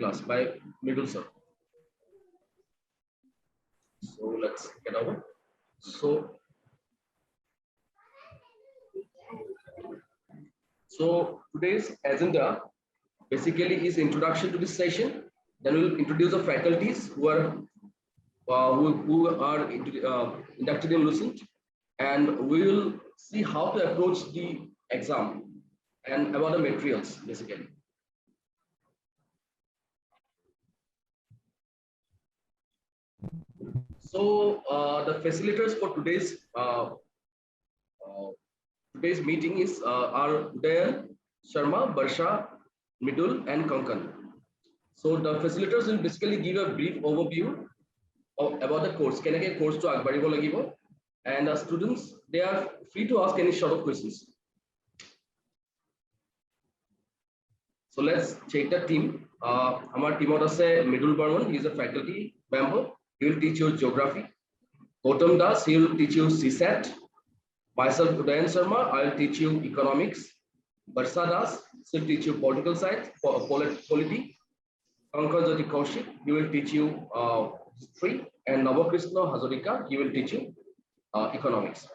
class by Middle sir. So let's get over. So today's agenda basically is introduction to this session. Then we'll introduce the faculties who are inducted in Lucent, and we will see how to approach the exam and about the materials basically. So the facilitators for today's meeting is are Udayan, Sharma, Barsha, Midul, and Kankan. So the facilitators will basically give a brief overview about the course. Can I get course to Akbari Lagibo? And the students, they are free to ask any sort of questions. So let's check the team. Our team say Midul Barman, he is a faculty member. He will teach you geography. Gautam Das, he will teach you CSAT. Myself, Udayan Sharma, I will teach you economics. Barsha Das will teach you political science, polity. Pankaj Jyoti Kaushik, he will teach you history. And Navakrishna Hazarika, he will teach you economics.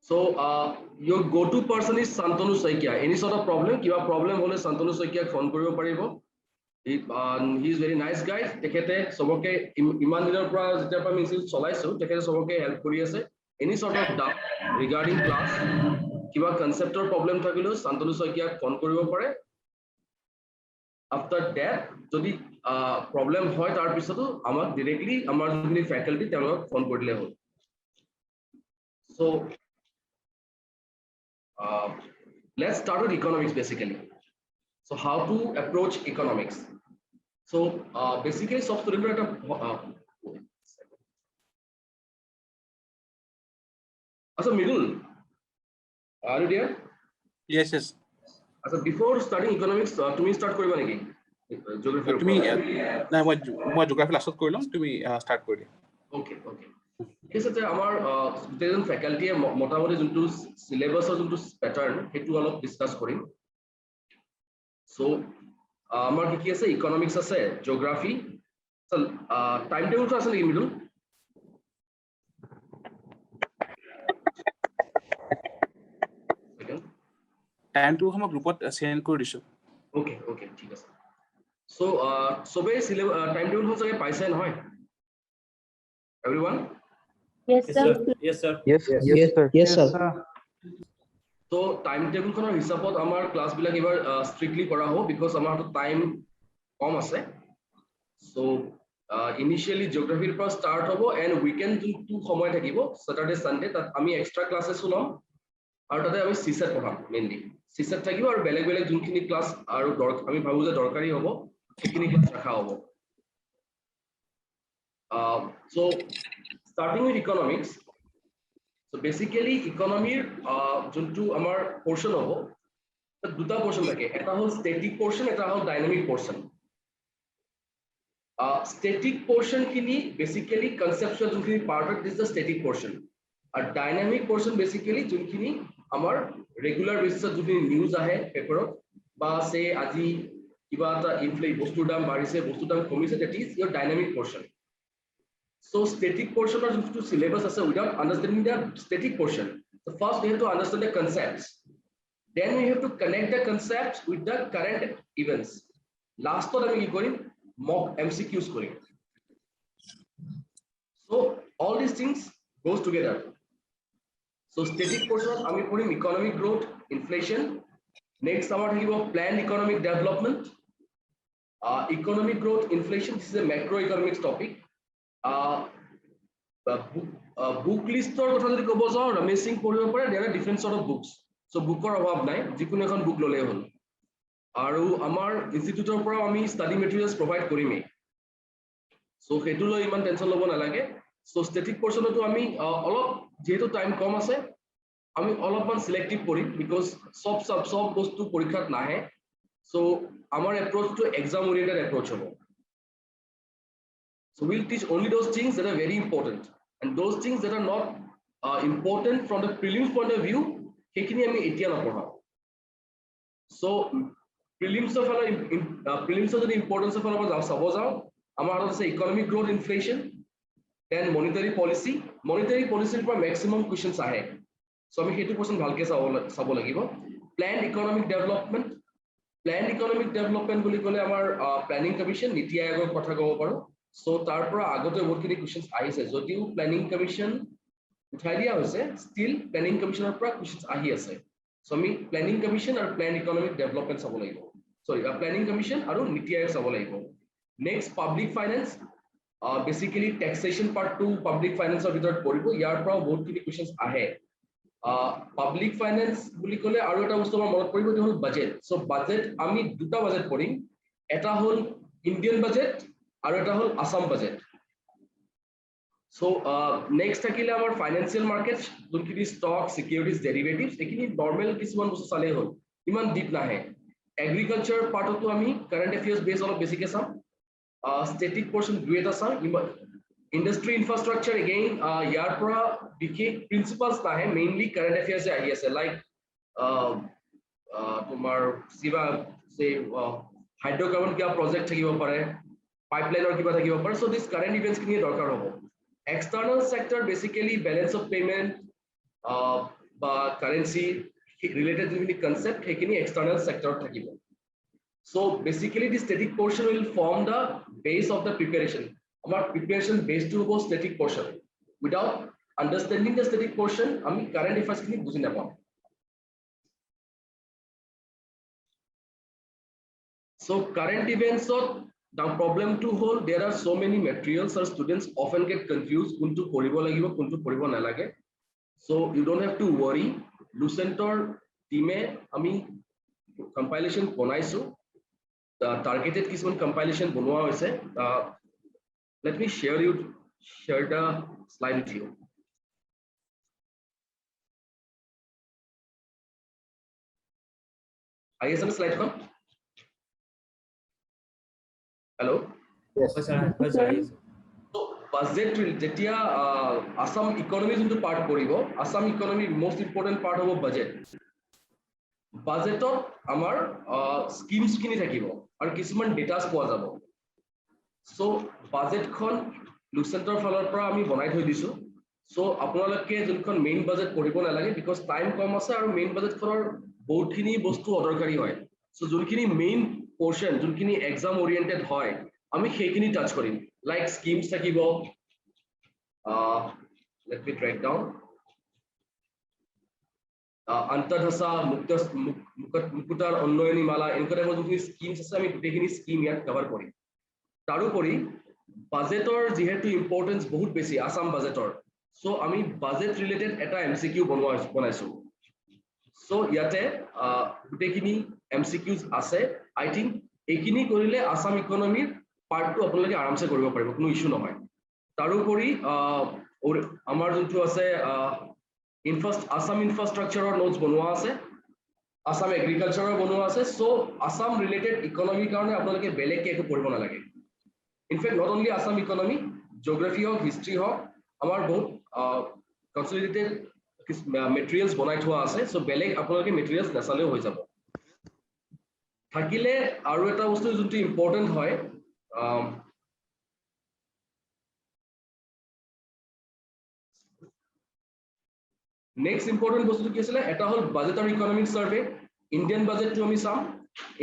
So your go-to person is Santanu Saikia. Any sort of problem? Kiba problem hole Santanu Saikia phone koribo paribo. He is very nice guy. Tekhete soboke iman dinor pora jetia pa misil cholaisu tekhete soboke help kori ase. Any sort of doubt regarding class, kiba conceptor problem thakilo Santanu Saikia phone koribo pare. After that, jodi problem hoy tar pisoto amak directly amar joni faculty telok phone korile hol. So let's start with economics basically. So how to approach economics? So basically, soft student Midul, are you there? Yes, yes. Before studying economics, to me start koriba niki? Geography. To me, na moi geography lastot korilom. To me start kori. Okay, okay. Yes, sir. Our student faculty motamoti juntu syllabus or juntu pattern hetu alop discuss korim. So our ki ase economics ase, geography. So timetable to asle Midul. Time to hama group send kori disu. Okay, okay, ঠিক আছে. So sobe timetable hon sage paisa noy. Everyone? Yes, sir. Yes, sir. Yes, yes, sir. Yes, sir. So timetable khonor hisabot amar class bilak ebar strictly kora ho because amar to time kom ase. So initially geography par start hobo and weekend to samoy thakibo Saturday Sunday tat ami extra classes ulom aru tate ami CSAT পঢ়াম mainly CSAT thakibo aru beleg beleg junkhini class aru ami bhabu je dorkari hobo ekini class rakha hobo. So starting with economics. So basically economy juntu amar portion hobo duta portion thake eta hol static portion eta hol dynamic portion. Static portion kini basically conceptual junkhini part of this is the static portion. A dynamic portion basically junkhini amar regular basis junkhini news ahe paper ba say aji kiba ta inflate bostur dam barise bostur dam komise that is your dynamic portion. So static portion or to syllabus as without understanding the static portion. So first we have to understand the concepts. Then we have to connect the concepts with the current events. Last to we going mock MCQs going. So all these things goes together. So static portion I mean putting economic growth, inflation. Next about planned economic development. Economic growth, inflation. This is a macroeconomics topic. Book list or Ramesh Singh there are different sort of books. So book or above nine, jikun ekhon book lole hol. Aru amar institute or ami study materials provide korime. So hetu lo iman tension lobo nalage. So static portion to ami olop jehetu time kom ase ami olopman selective korim because sob bostu porikhat nahe. So our approach to exam oriented approach hobo. So we'll teach only those things that are very important, and those things that are not important from the prelims point of view. So prelims of prelims of the importance of our sabo jao amar hatot ase economic growth, inflation, then monetary policy par maximum questions ahe. So ami hetu question bhalke sabo lagibo. Planned economic development boli kole amar planning commission niti ayogor kotha kobo paru. So tar pora agote বহুত kini questions ahise jodiu planning commission উঠাই দিয়া হৈছে, still planning commission পৰা questions আহি আছে। So আমি planning commission আৰু planned economic development চাব লাগিব। Sorry, planning commission আৰু নীতি আয়োগ চাব লাগিব। Next, public finance, basically taxation part to public finance ৰ ভিতৰত পৰিব। ইয়াৰ পৰা বহুত খিনি questions আহে। Public finance বুলি ক'লে আৰু এটা বস্তু আমাৰ মনত পৰিব, এইটো হ'ল budget। So budget আমি দুটা budget পঢ়িম, এটা হ'ল Indian budget আৰু এটা হ'ল Assam budget। So next থাকিলে আমাৰ financial markets, যোনখিনি stock, securities, derivatives, এইখিনি normal কিছুমান বস্তু চালে হ'ল, ইমান deep নাহে। Agriculture পাৰ্টতো আমি current affairs based অলপ বেছিকে চাম। Static portion দুই এটা চাম। Industry infrastructure again ইয়াৰ পৰা বিশেষ principles নাহে, mainly current affairs আহি আছে, like তোমাৰ কিবা hydrocarbon কিবা project থাকিব পাৰে, pipeline or কিবা থাকিব পাৰে। So this current events খিনি দৰকাৰ হ'ব। External sector basically balance of payment বা currency related to concept হেখিনি external sector থাকিব। So basically the static portion will form the base of the preparation. Our preparation base to go static portion. Without understanding the static portion আমি current affairs খিনি বুজি নাপাম। So current events of the problem to hold, there are so many materials or students often get confused kuntu poribo lagibo kuntu poribo nalage. So you don't have to worry. Lucentor team ami compilation bonaisu, the targeted kisman compilation bonwa hoise. Let me share the slide with you. I some slide kon. Hello. Yes, sir. So budget jetia Assam economy into part poribo, Assam economy most important part of budget. Budget of amar schemes kini thakibo aru kisuman data poa jabo. So budget khon Lucentor falar pora ami banai thoi disu. So apnaloke jonkhon main budget poribo nalage because time kom ase aru main budget khonor bahut khini bostu odorkari hoy. So jonkhini main portion jonkhini exam oriented hoy আমি সেইখিনি touch কৰিম, like schemes থাকিব, let me track down, আন্তঃধাসা মুকুতাৰ উন্নয়নী মালা এনেকুৱা টাইপৰ যিখিনি schemes আছে আমি গোটেইখিনি স্কিম ইয়াত কভাৰ কৰিম। তাৰোপৰি বাজেটৰ যিহেতু ইম্পৰ্টেন্স বহুত বেছি আসাম বাজেটৰ, সো আমি বাজেট ৰিলেটেড এটা এমসিকিউ বনাইছো। সো ইয়াতে গোটেইখিনি এমসিকিউজ আছে। আই থিংক এইখিনি কৰিলে আসাম ইকনমিৰ পাৰ্টটো আপোনালোকে আৰামসে কৰিব পাৰিব, কোনো ইস্যু নহয়। তাৰোপৰি আমাৰ যোনটো আছে আসাম ইনফ্ৰাষ্ট্ৰাকচাৰৰ নোটছ বনোৱা আছে, আসাম এগ্ৰিকালচাৰৰ বনোৱা আছে। সো আসাম ৰিলেটেড ইকনমিৰ কাৰণে আপোনালোকে বেলেগকে একো পঢ়িব নালাগে। In fact not only Assam economy, geography হওক, হিষ্ট্ৰী হওক, আমাৰ বহুত কনসলিডেটেড মেটেৰিয়েলছ বনাই থোৱা আছে। সো বেলেগ আপোনালোকে মেটেৰিয়েলছ নাচালেও হৈ যাব। থাকিলে আৰু এটা বস্তু যোনটো ইম্পৰ্টেণ্ট হয়, next important বস্তু কি আছিল, এটা হল বাজেট আৰু ইকনমিক সাৰ্ভে। ইন্ডিয়ান বাজেটটো আমি চাম।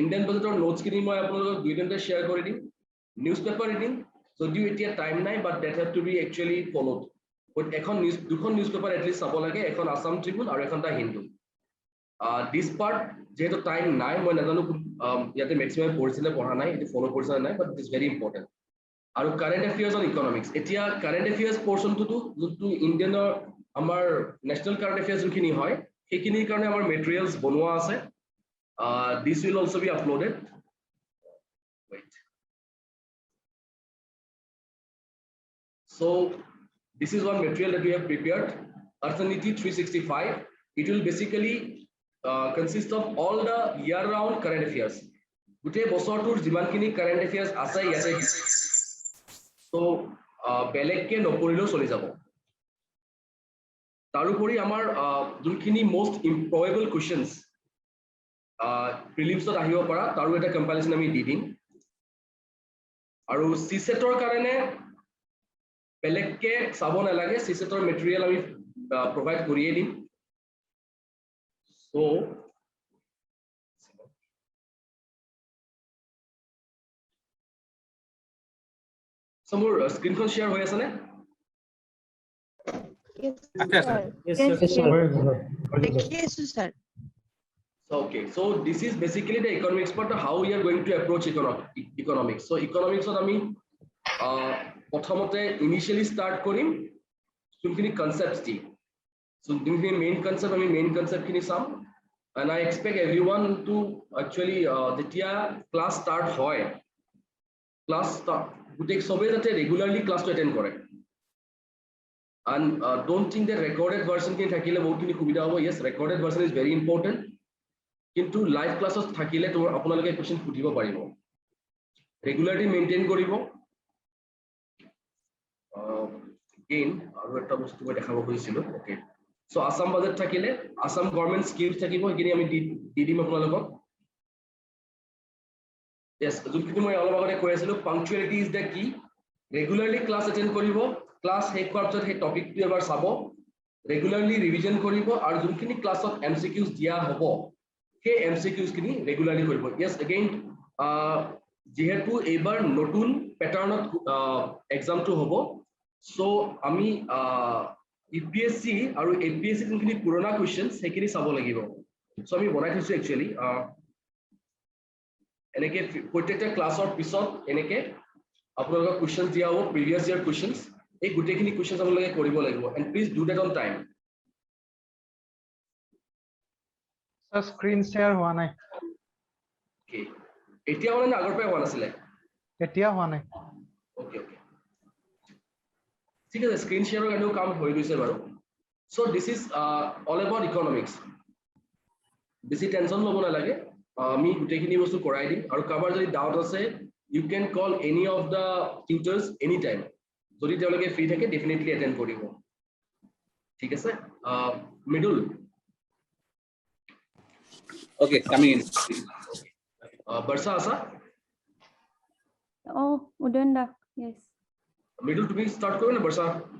ইন্ডিয়ান বাজেটৰ নোটছ কিনি মই আপোনালোকক দুইজনতে শেয়াৰ কৰি দিম। নিউজ পেপাৰ ৰিডিং যদিও এতিয়া টাইম নাই, but that have to be actually followed. এখন দুখন নিউজ পেপাৰ এটলিষ্ট চাব লাগে, এখন আসাম ট্ৰিবিউন আৰু এখন দা হিন্দু। দিস পাৰ্ট যেহেতু টাইম নাই, মই নাজানো ইয়াতে মেক্সিমাম পঢ়িছিলে পঢ়া নাই, এটো ফলো কৰিছে নাই, but it is very important. আৰু কাৰেণ্ট এফেয়াৰ্স অন ইকনমিক্স, এতিয়া কাৰেণ্ট এফেয়াৰ্স পৰ্চনটো যোনটো ইণ্ডিয়ানৰ আমাৰ নেশনাল কাৰেণ্ট এফেয়াৰ্স যোনখিনি হয় সেইখিনিৰ কাৰণে আমাৰ মেটেৰিয়েলছ বনোৱা আছে। This will also be uploaded. Wait. So this is one material that we have prepared, Arthaniti 365. It will basically consist of all the year round current affairs. গোটেই বছৰটোৰ যিমানখিনি কাৰেণ্ট এফেয়াৰ্স আছে ইয়াতে। So বেলেগকে নপঢ়িলেও চলি যাব। তাৰোপৰি আমাৰ যোনখিনি most improbable questions প্ৰিলিমছত আহিব পৰা তাৰো এটা কম্পাইলেশ্যন আমি দি দিম আৰু সিসেটৰ কাৰণে বেলেগকে চাব নালাগে সিসেটৰ মেটেৰিয়েল আমি প্ৰভাইড কৰিয়ে দিম সো মোৰ স্ক্ৰীনখন শ্বেয়াৰ হৈ আছে নে Yes, sir. Yes, sir. Okay, so this is basically the economics part, how we are going to approach economics. So economics on আমি প্ৰথমতে initially start কৰিম যোনখিনি concepts দি so যোনখিনি main concept আমি main concept খিনি চাম and I expect everyone to actually যেতিয়া class start হয় class গোটেই সবে যাতে regularly class to attend কৰে and don't think that recorded version খিনি থাকিলে বহুতখিনি সুবিধা হ'ব yes recorded version is very important কিন্তু লাইভ ক্লাছত থাকিলে তোমাৰ আপোনালোকে কোৱেশ্চন সুধিব পাৰিব ৰেগুলাৰলি মেইনটেইন কৰিব again আৰু এটা বস্তু মই দেখাব খুজিছিলো ওকে সো আসাম বাজেট থাকিলে আসাম গভৰ্ণমেণ্ট স্কিমছ থাকিব সেইখিনি আমি দি দিম আপোনালোকক yes যোনখিনি মই অলপ আগতে কৈ আছিলো পাংচুৱেলিটি ইজ দ্য কি ৰেগুলাৰলি ক্লাছ এটেণ্ড কৰিব ক্লাছ শেষ হোৱাৰ পিছত সেই টপিকটো এবাৰ চাব ৰেগুলাৰলি ৰিভিজন কৰিব আৰু যোনখিনি ক্লাছত এমচিকিউজ দিয়া হ'ব সেই এমচিকিউজ খিনি ৰেগুলাৰলি কৰিব yes again যেহেতু এইবাৰ নতুন প্যাটাৰ্নত এক্সামটো হ'ব সো আমি ইপিএসসি আৰু এপিএসসি যোনখিনি পুৰণা কোৱেশ্চনছ সেইখিনি চাব লাগিব সো আমি বনাই থৈছো একচুয়ালি এনেকে প্ৰত্যেকটা ক্লাছৰ পিছত এনেকে আপোনালোকৰ কোৱেশ্চনছ দিয়া হ'ব প্ৰিভিয়াছ ইয়াৰ কোৱেশ্চনছ এই গোটেইখিনি কোৱেশ্চনছ আপোনালোকে কৰিব লাগিব and please do that on time screen share হোৱা নাই Okay. এতিয়া মানে আগৰ পৰা হোৱা নাছিলে এতিয়া হোৱা নাই ওকে ওকে ঠিক আছে স্ক্ৰীন শ্বেয়াৰৰ কাৰণেও কাম হৈ গৈছে বাৰু so this is all about economics বেছি টেনচন ল'ব নালাগে আমি গোটেইখিনি বস্তু কৰাই দিম আৰু কাৰোবাৰ যদি ডাউট আছে you can call any of the tutors any time যদি তেওঁলোকে ফ্ৰী থাকে ডেফিনেটলি এটেণ্ড কৰিব ঠিক আছে Midul Okay, coming in. Barsha আছা Oh, Udanda. Yes. মিডুল তুমি ষ্টাৰ্ট কৰিবা নে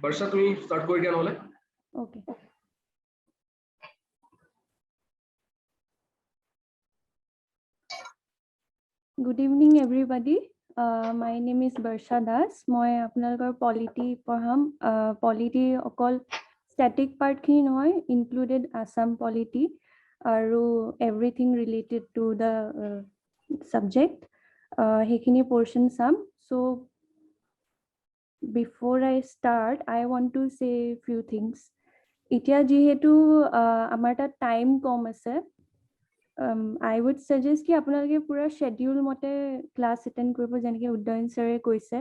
বৰ্ষা তুমি ষ্টাৰ্ট কৰি দিয়া নহ'লে Okay. Good evening, everybody. My name is Barsha Das. মই আপোনালোকৰ polity পঢ়াম polity অকল static part খিনি নহয় included Assam polity আৰু everything related to the subject সেইখিনি portion চাম so before I start I want to say few things এতিয়া যেহেতু আমাৰ তাত time কম আছে I would suggest ki আপোনালোকে পুৰা schedule মতে class attend কৰিব যেনেকৈ উদয়ন sir কৈছে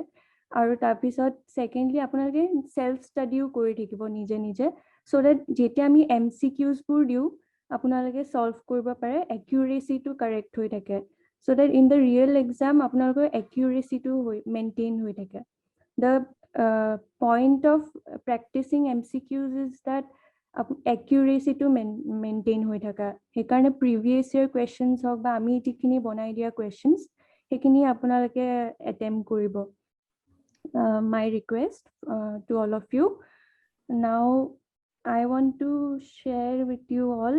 আৰু তাৰ পিছত secondly আপোনালোকে self study কৰি থাকিব নিজে নিজে so that যেতিয়া আমি MCQs বোৰ দিও আপোনালোকে solve কৰিব পাৰে accuracy টো correct হৈ থাকে so that in the real exam আপোনালোকৰ accuracy টো maintain হৈ থাকে the point of practicing MCQs is that accuracy to maintain হৈ থাকা সেইকাৰণে previous year questions হক বা আমি যিখিনি বনাই দিয়া questions সেইখিনি আপোনালোকে attempt কৰিব my request to all of you now I want to share with you all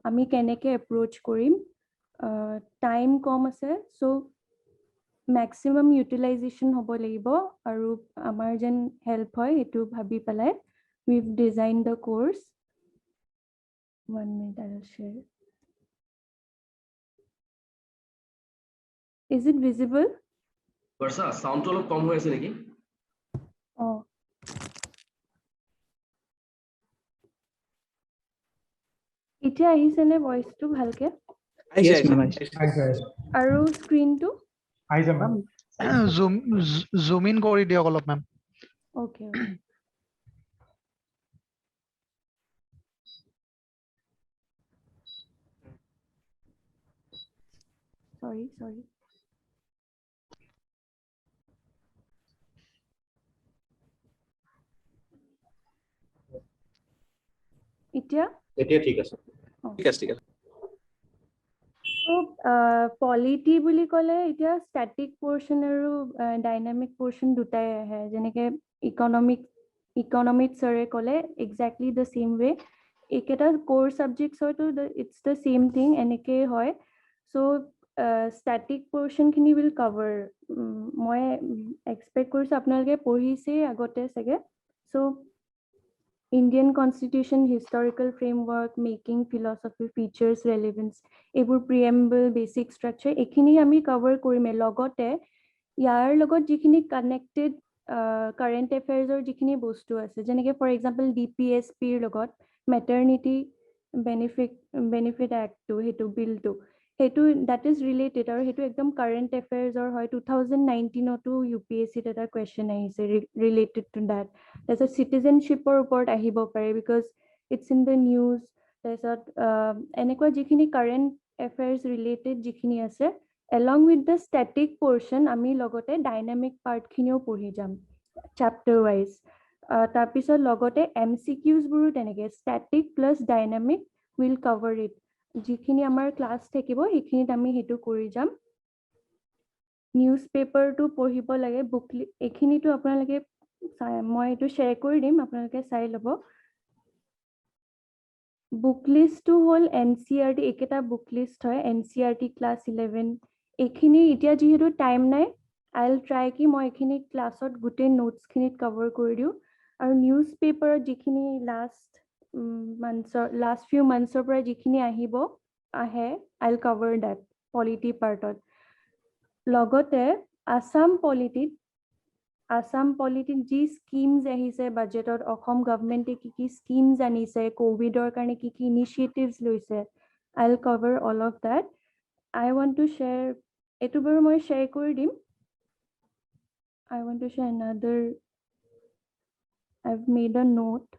আমি কেনেকে approach কৰিম time কম আছে so maximum utilization হ'ব লাগিব আৰু আমাৰ যেন help হয় এটো ভাবি পেলাই we've designed the course 1 minute I will share is it visible বৰ্ষা সাউন্ডটো অলপ কম হৈ আছে নেকি oh এতিয়া আহিছে নে ভয়েস টো ভালকে Yes, ma'am. আৰু স্ক্ৰীন টো আহিছে মেম জুম ইন কৰি দিয়ক অলপ মেম okay sorry এতিয়া এতিয়া ঠিক আছে ঠিক আছে পলিটি বুলি ক'লে এতিয়া ষ্টেটিক পোৰ্চন আৰু ডাইনামিক পোৰ্চন দুটাই আহে যেনেকে ইকনমিক্সৰে ক'লে এক্সেক্টলি দ্য চেম ৱে এইকেইটা কোৰ ছাবজেক্টছ হয়তো ইটছ দ্য চেম থিং এনেকেই হয় চ' ষ্টেটিক পোৰ্চনখিনি উইল কভাৰ মই এক্সপেক্ট কৰিছোঁ আপোনালোকে পঢ়িছেই আগতে চাগে চ' Indian Constitution, historical framework, making philosophy, features, relevance, এইবোৰ preamble, basic structure, এইখিনি আমি cover কৰিমে লগতে ইয়াৰ লগত যিখিনি connected current affairs ৰ যিখিনি বস্তু আছে যেনেকে for example DPSP ৰ লগত maternity benefit act টো হেতু bill টো হেতু that is related আৰু হেতু একদম current affairs ৰ হয় 2019 তো UPSC ত এটা question আহিছে related to that তাৰপিছত citizenshipৰ ওপৰত আহিব পাৰে because it's in the news তাৰপিছত এনেকুৱা যিখিনি current affairs related যিখিনি আছে along with the static portion আমি লগতে dynamic part খিনিও পঢ়ি যাম chapter wise তাৰপিছত লগতে MCQs বোৰো তেনেকে static plus dynamic will cover it যিখিনি আমাৰ ক্লাছ থাকিব সেইখিনিত আমি হেতু কৰি যাম নিউজ পেপাৰটো পঢ়িব লাগে বুক এইখিনিটো আপোনালোকে মই এইটো শ্বেয়াৰ কৰি দিম আপোনালোকে চাই ল'ব বুক লিষ্টটো হ'ল NCERT একেটা বুক লিষ্ট হয় NCERT ক্লাছ 11 এইখিনি এতিয়া যিহেতু টাইম নাই I'll try কি মই এইখিনি ক্লাছত গোটেই নোটছখিনিত কভাৰ কৰি দিওঁ আৰু নিউজ পেপাৰত যিখিনি লাষ্ট few monthsৰ পৰা যিখিনি আহে I'll cover that polity partত লগতে আসাম পলিটিত যি স্কিমছ আহিছে বাজেটত অসম গভৰ্ণমেণ্টে কি স্কিমছ আনিছে কোভিডৰ কাৰণে কি ইনিচিয়েটিভছ লৈছে I'll cover all of that I want to share এইটো বাৰু মই শ্বেয়াৰ কৰি দিম I want to share another I've made a note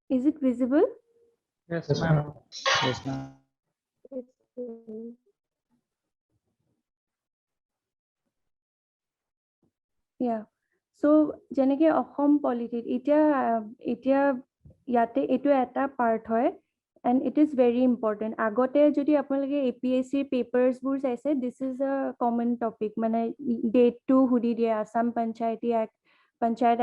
Is it visible? Yes, ma'am. Yes, ma'am. Yeah. So যেনেকে অসম পলিটিত এতিয়া ইয়াতে এইটো এটা পাৰ্ট হয় and it is very important আগতে যদি আপোনালোকে APSC papers বোৰ চাইছে this is a common topic মানে date টো সুধি দিয়ে আসাম পঞ্চায়ত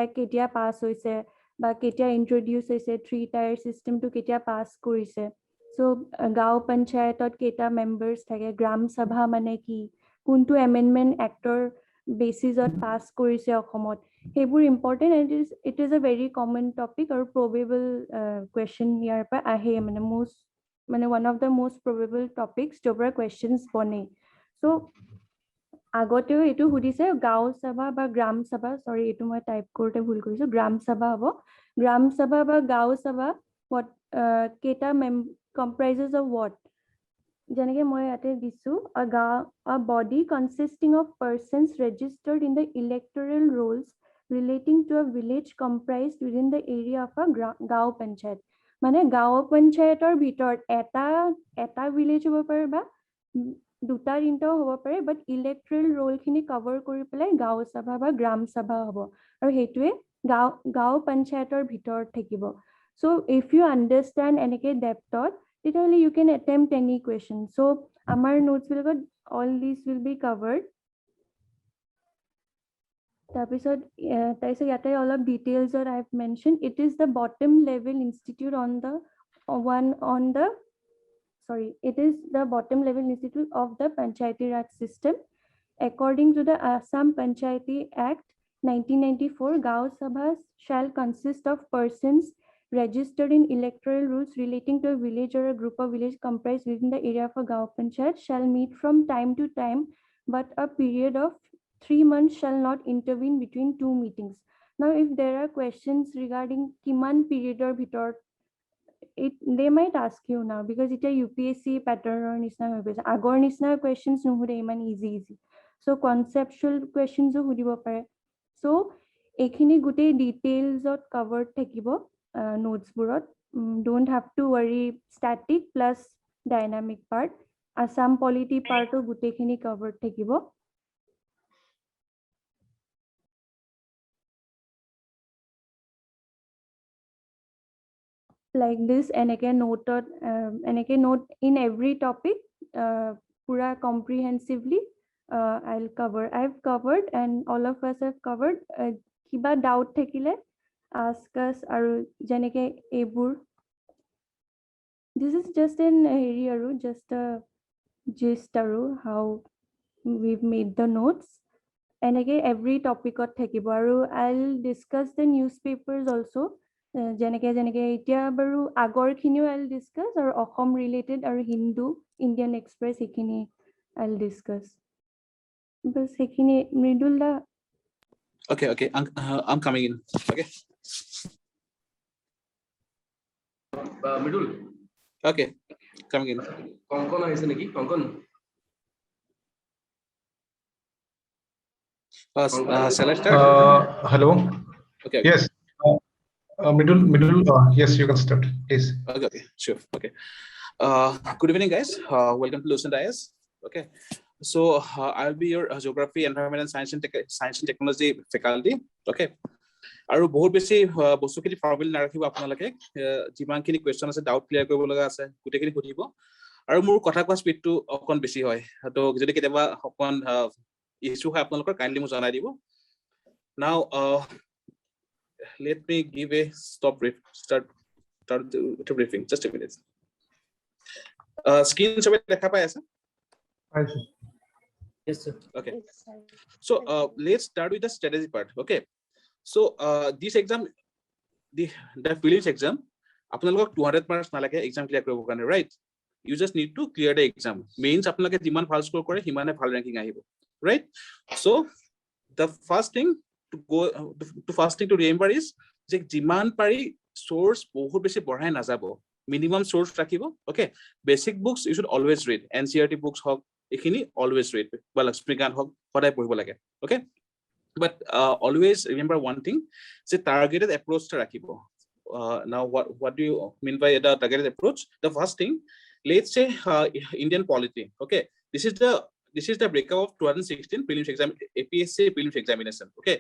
এক্ট কেতিয়া পাছ হৈছে বা কেতিয়া ইন্ট্ৰডিউস হৈছে 3 tier system টো কেতিয়া পাছ কৰিছে so গাঁও পঞ্চায়তত কেইটা মেম্বাৰ্স থাকে গ্ৰাম সভা মানে কি কোনটো amendment actor বেচিছত পাছ কৰিছে অসমত সেইবোৰ important and it is a very common topic or probable question ইয়াৰ পৰা আহে মানে one of the most probable topics যৰ পৰা questions বনে so আগতেও এইটো সুধিছে গাঁও সভা বা গ্ৰাম সভা সৰি এইটো মই টাইপ কৰোতে ভুল কৰিছো গ্ৰাম সভা হ'ব গ্ৰাম সভা বা গাঁও সভা what কেইটা comprises of what যেনেকে মই ইয়াতে দিছো a body consisting of persons registered in the electoral rolls relating to a village comprised within the area of a গাঁও পঞ্চায়ত মানে গাঁও পঞ্চায়তৰ ভিতৰত এটা ভিলেজ হ'ব পাৰে বা দুটা তিনটাও হ'ব পাৰে বাট ইলেক্ট্ৰেল ৰোল খিনি কভাৰ কৰি পেলাই গাঁও সভা বা গ্ৰাম সভা হ'ব আৰু হেতুৱে গাঁও পঞ্চায়তৰ ভিতৰত থাকিব so if you understand এনেকে depthত তেতিয়াহ'লে you can attempt any question so আমাৰ notes বিলাকত all these will be covered তাৰপিছত ইয়াতে অলপ detailsত I have mentioned it is the bottom level institute it is the bottom level institute of the Panchayati Raj system according to the Assam Panchayati Act 1994 Gaon Sabhas shall consist of persons registered in electoral rules relating to a village or a group of village comprised within the area of a Gaon Panchayat shall meet from time to time but a period of 3 months shall not intervene between two meetings now if there are questions regarding kiman period or bhitor they might ask you now because it's a UPSC pattern or nisna hoy paise agor nisna questions nohude iman easy so conceptual questions o hudibo pare so এইখিনি গোটেই ডিটেইলছত covered থাকিব নোটছবোৰত don't have to worry static plus dynamic part Assam polity পাৰ্টো গোটেইখিনি covered থাকিব like this এনেকে note in every topic pura comprehensively I'll cover. I've covered and all of us have covered. Kiba doubt thakile ask us aru jeneke ebur. This is just an area aru just a gist aru how we've made the notes. Eneke every topic ot thakibo aru I'll discuss the newspapers also. Jeneke etia baru agor khiniu I'll discuss or Okhom related or Hindu Indian Express ekhini I'll discuss. Bas ekhini Mridulda. Okay, I'm coming in. Okay. Midul. Okay, coming in. Konkon ahise neki? Konkon. Shall I start? Hello. Okay. Yes. Middle. Yes, you can start, please. Okay, sure. Okay. Good evening, guys. Welcome to Lucent IS. Okay. So I'll be your geography, environment, and science and technology faculty. Okay. আৰু বহুত বেছি বস্তুখিনি formal নাৰাখিব আপোনালোকে যিমানখিনি question আছে doubt clear কৰিব লগা আছে গোটেইখিনি সুধিব আৰু মোৰ কথা কোৱা স্পীডটো অকণ বেছি হয় তো যদি কেতিয়াবা অকণ ইছ্যু হয় আপোনালোকৰ কাইণ্ডলি মোক জনাই দিব নাও let me give a start to briefing just a minute screen সবে দেখা পাই আছে Yes, sir. okay so let's start with the strategy part okay so this exam the prelims exam আপোনালোকক 200 marks নালাগে exam clear কৰিব কাৰণে right you just need to clear the exam means আপোনালোকে যিমান ভাল স্কোৰ কৰে সিমানে ভাল ranking আহিব right so the first thing to remember is যে যিমান পাৰি source বহুত বেছি বঢ়াই নাযাব minimum source ৰাখিব okay basic books you should always read NCERT books হক এখিনি always read বা লক্ষ্মীকান্ত হক সদায় পঢ়িব লাগে okay but always remember one thing যে targeted approach টা ৰাখিব now what do you mean by the targeted approach the first thing let's say Indian polity okay this is the breakup of 2016 prelims exam APSC prelims examination okay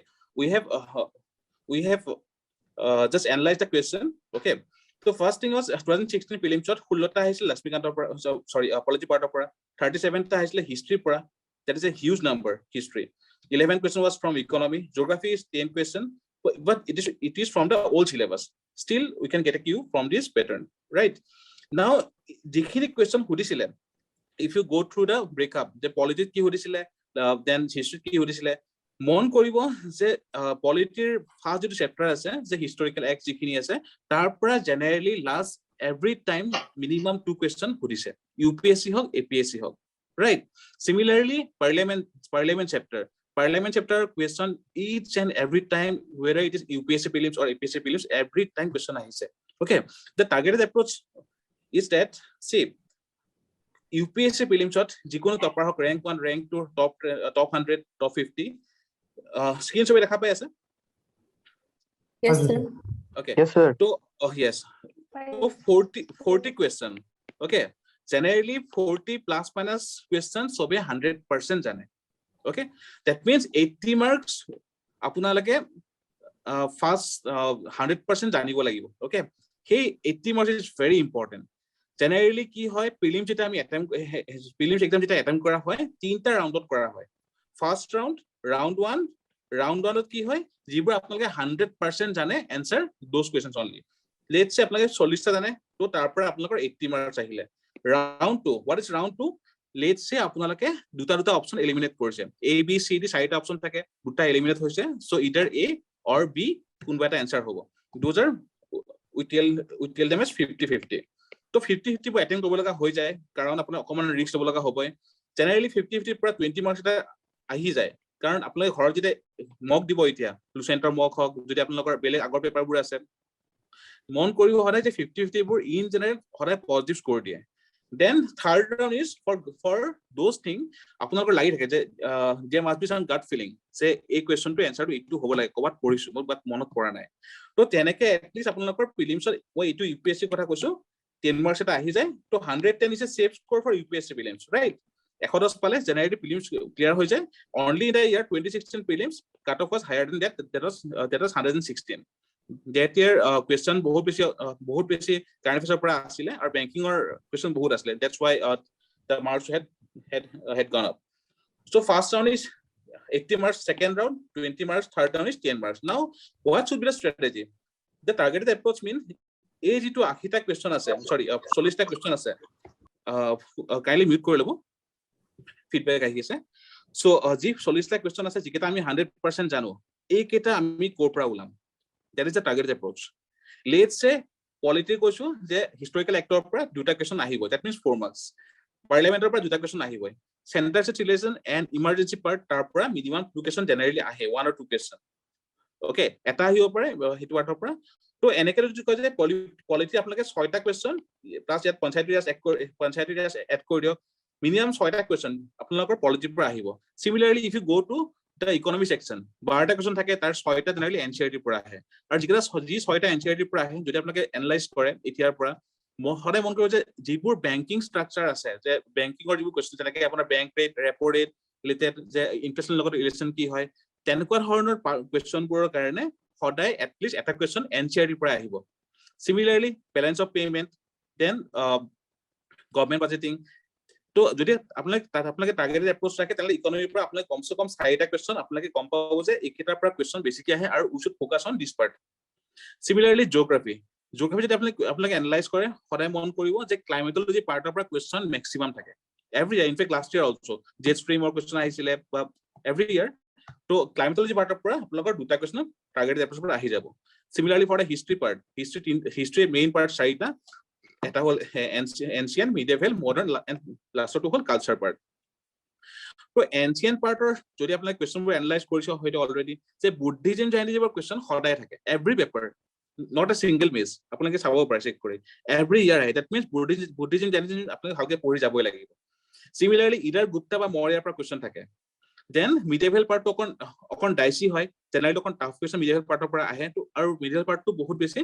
we have just analyzed the question okay so first thing was 2016 prelims shot 16 ta আহিছিল লক্ষ্মীকান্তৰ পৰা sorry polity part পৰা 37 ta আহিছিল history পৰা that is a huge number history 11 question was from economy geography is 10 question but it is from the old syllabus still we can get a cue from this pattern right now dikhini question hudisile if you go through the breakup the polity ki hudisile then history ki hudisile মন কৰিব যে পলিটিৰ first যেটো chapter আছে যে historical act যিখিনি আছে তাৰ পৰা generally last every time minimum 2 question সুধিছে ইউপিএসসি হক এপিএসসি হক right similarly parliament chapter question each and every time whether it is UPSC prelims or APSC prelims every time question আহিছে okay the targeted approach is that see UPSC prelims ত যিকোনো topper হক rank 1 rank 2 top 100 top 50 screen সবে দেখা পাই আছে Yes, sir. okay Yes, sir. so yes so 40 question okay generally 40 plus minus question সবে 100% জানে okay that means 80 marks আপোনালোকে first 100% জানিব লাগিব okay hey 80 marks is very important generally কি হয় prelims যেটা আমি prelims exam যেটা attempt করা হয় তিনটা রাউন্ডত করা হয় first round 1 ত কি হয় যিবোৰ আপোনালোকে 100% জানে answer those questions only let's say আপোনালোকে 40 টা জানে তো তাৰ পৰা আপোনালোকৰ 80 marks আহিলে round 2 what is round 2 let's say আপোনালোকে দুটা অপচন এলিমিনেট কৰিছে a b c d চাৰিটা অপচন থাকে দুটা এলিমিনেট হৈছে so either a or b কোনবা এটা answer হ'ব those are we tell them as 50-50 তো 50-50 বোৰ এটেম্প কৰিব লগা হৈ যায় কাৰণ আপোনাৰ অকমান ৰিস্ক ল'ব লগা হ'বই জেনাৰেলি 50-50 পৰা 20 মাৰ্কস এটা আহি যায় কাৰণ আপোনালোকে ঘৰত যদি মক দিব এতিয়া লুচেন্টাৰ মক হক যদি আপোনালোকৰ বেলেগ আগৰ পেপাৰবোৰ আছে মন কৰিব হদাই যে 50-50 বোৰ ইন জেনাৰেল হদাই পজিটিভ স্কোৰ দিয়ে Then third round is for those things আপোনালোকৰ লাগি থাকে যে there must be some gut feeling say এই question to answer to ইটো হ'ব লাগে কবাত পঢ়িছো বাট মনত পৰা নাই তো তেনেকে at least আপোনালোকৰ prelims মই ইটো UPSC কথা কৈছো 10 marks এটা আহি যায় তো 110 is a safe score for UPSC prelims, right? 110 পালে generally prelims clear হৈ যায়. Only in the year 2016 prelims cutoff was higher than that was 116. That year question বহুত বেছি current affairs পৰা আছিলে আৰু banking or question বহুত আছিলে. That's why the marks had gone up. So first round is 80 marks, second round 20 marks, third round is 10 marks. Now what should be the strategy? The targeted approach means এই যেটো 80টা question আছে, sorry 40টা question আছে, kindly mute কৰি লব, feedback আহি আছে. So যি 40টা question আছে যিকেইটা আমি 100% জানো, এইকেইটা আমি ক'ৰ পৰা ওলাম? That is the targeted approach. Let's say polity কৈছো যে historical actor পৰা দুটা question আহিব, that means 4 marks. Parliamentar পৰা দুটা question আহিব. Center state relation and emergency part তাৰ পৰা minimum 2 question generally আহে, 1 or 2 question. Okay, এটা আহিব পাৰে হেতু আঠৰ পৰা তো এনেকে যদি কয় যে পলিটি আপোনালোকে 6টা কোৱেশ্চন প্লাস ইয়াত পঞ্চায়ত ৰাজ এড কৰি দিয়ক, মিনিমাম 6টা কোৱেশ্চন আপোনালোকৰ পলিটিৰ পৰা আহিব. Similarly if you go to the economy section 12টা কোৱেশ্চন থাকে, তাৰ 6টা জেনেৰেলি এনসিআৰটি পৰা আহে, আৰু যিকেইটা 6টা এনসিআৰটি পৰা আহে যদি আপোনালোকে এনালাইজ কৰে এতিয়াৰ পৰা সদায় মন কৰিব যে যিবোৰ বেংকিং ষ্ট্ৰাকচাৰ আছে, যে বেংকিংৰ যিবোৰ কোৱেশ্চন যেনেকে আপোনাৰ bank rate, repo rate related, যে ইন্টাৰেষ্টৰ লগত ৰিলেচন কি হয়, তেনেকুৱা ধৰণৰ কোৱেশ্চনবোৰৰ কাৰণে সদায় at least এটা question NCERT পৰা আহিব. Similarly balance of payment, then government budgeting. তো যদি আপোনালোকে targeted approach ৰাখে তাহলে ইকোনমিৰ পৰা আপোনালোকে কমসে কম 4টা question আপোনালোকে গম পাব যে এইকেইটাৰ পৰা question বেছিকৈ আহে আৰু we should focus on this part. Similarly geography যদি আপোনালোকে analyze কৰে সদায় মন কৰিব যে climatology পাৰ্টৰ পৰা question maximum থাকে every year, in fact last year also jet stream or question আহিছিলে every year. তো climatology part of পৰা আপোনালোকৰ দুটা question targeted approach পৰা আহি যাব. Similarly for the history part, history main part 4টা, এটা হল ancient, medieval, modern and last to hall culture part. তো ancient part যদি আপোনালোকে question বোৰ analyze কৰিছে হয়তো already যে বুদ্ধিজম জৈনিজমৰ question সদায় থাকে every paper, not a single miss, আপোনালোকে চাব পাৰে চেক কৰি every year আহে, that means বুদ্ধিজম জৈনিজম আপোনালোকে ভালকে পঢ়ি যাবই লাগিব. Similarly either Gupta বা Maurya পৰা question থাকে. Then medieval part অকন ডাইসি হয়, জেনাৰেলি অকন টাফ কোৱেশ্চন medieval পাৰ্টৰ পৰা আহে তো, আৰু medieval পাৰ্টটো বহুত বেছি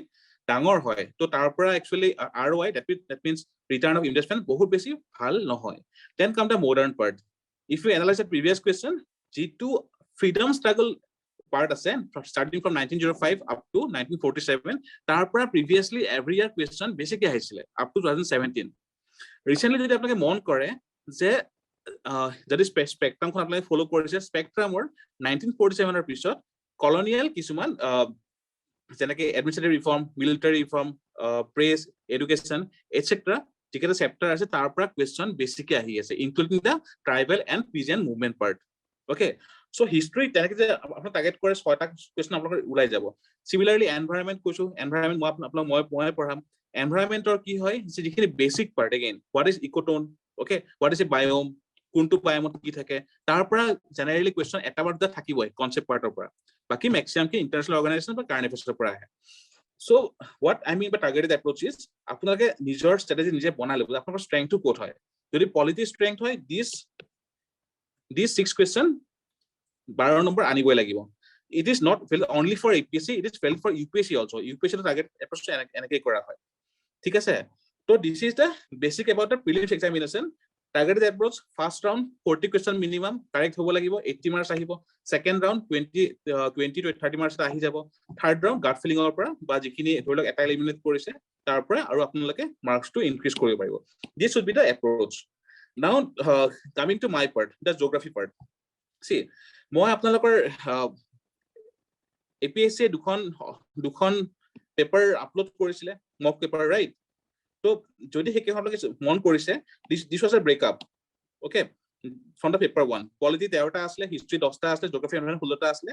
ডাঙৰ হয় তো তাৰ পৰা actually ROI, that means return of investment বহুত বেছি ভাল নহয়. Then come the modern part. If you analyze the previous question, যিটো freedom struggle part আছে starting from 1905 up to 1947, তাৰ পৰা previously every year question বেছিকৈ আহিছিলে up to 2017. Recently যদি আপোনালোকে মন কৰে যে যদি স্পেকট্ৰামখন আপোনালোকে ফলো কৰিছে, স্পেকট্ৰামৰ 1947 ৰ পিছত কলোনিয়েল কিছুমান যেনেকে administrative reform, military reform, press, education etcetera যিকেইটা চেপ্টাৰ আছে তাৰ পৰা কুৱেশ্যন বেছিকৈ আহি আছে, including the tribal and peasant movement part. Okay, so' history তেনেকে যে আপোনাৰ টাৰ্গেট কৰে 6টা কুৱেশ্যন আপোনালোকৰ ওলাই যাব. সিমিলাৰলি এনভাইৰনমেণ্ট কৈছো, এনভাইৰনমেণ্ট মই পঢ়াম. এনভাইৰনমেণ্টৰ কি হয় যিখিনি basic part, again what is ecotone, okay, what is a biome, কোনটো বায়'মত কি থাকে, তাৰ পৰা জেনেৰেলি কুৱেশ্যন এটা বা দুটা থাকিবই কনচেপ্ট পাৰ্টৰ পৰা, বাকি মেক্সিমাম কি ইণ্টাৰনেশ্যনেল অৰ্গেনাইজেশ্যন বা কাৰেণ্ট এফেয়াৰ্ছৰ পৰা আহে. So what I mean by targeted approach is আপোনালোকে নিজৰ strategy নিজে বনাই ল'ব, আপোনালোকৰ strength ক'ত হয়. যদি polity strength হয়, these 6 question 12 নম্বৰ আনিবই লাগিব. It is not only for APSC, it is for UPSC also. UPSC target approach এনেকৈ কৰা হয়, ঠিক আছে. So this is the basic about the prelims examination. Targeted approach, first round 40 question minimum correct হ'ব লাগিব, 80 marks আহিব. Second round 20 to 30 marks আহি যাব. Third round gut feeling ৰ পৰা বা যিখিনি ধৰি লওক এটা এলিমিনেট কৰিছে তাৰ পৰা আৰু আপোনালোকে marks to increase কৰিব পাৰিব. This should be the approach. Now coming to my part, the geography part. See, মই আপোনালোকৰ APSC দুখন পেপাৰ আপলোড কৰিছিলে, মক পেপাৰ, ৰাইট? তো যদি হেকেখনলৈকে মন কৰিছে, this was a breakup, okay, from the paper 1. Polity 13টা আসলে, history 10টা আসলে, geography 16টা আসলে,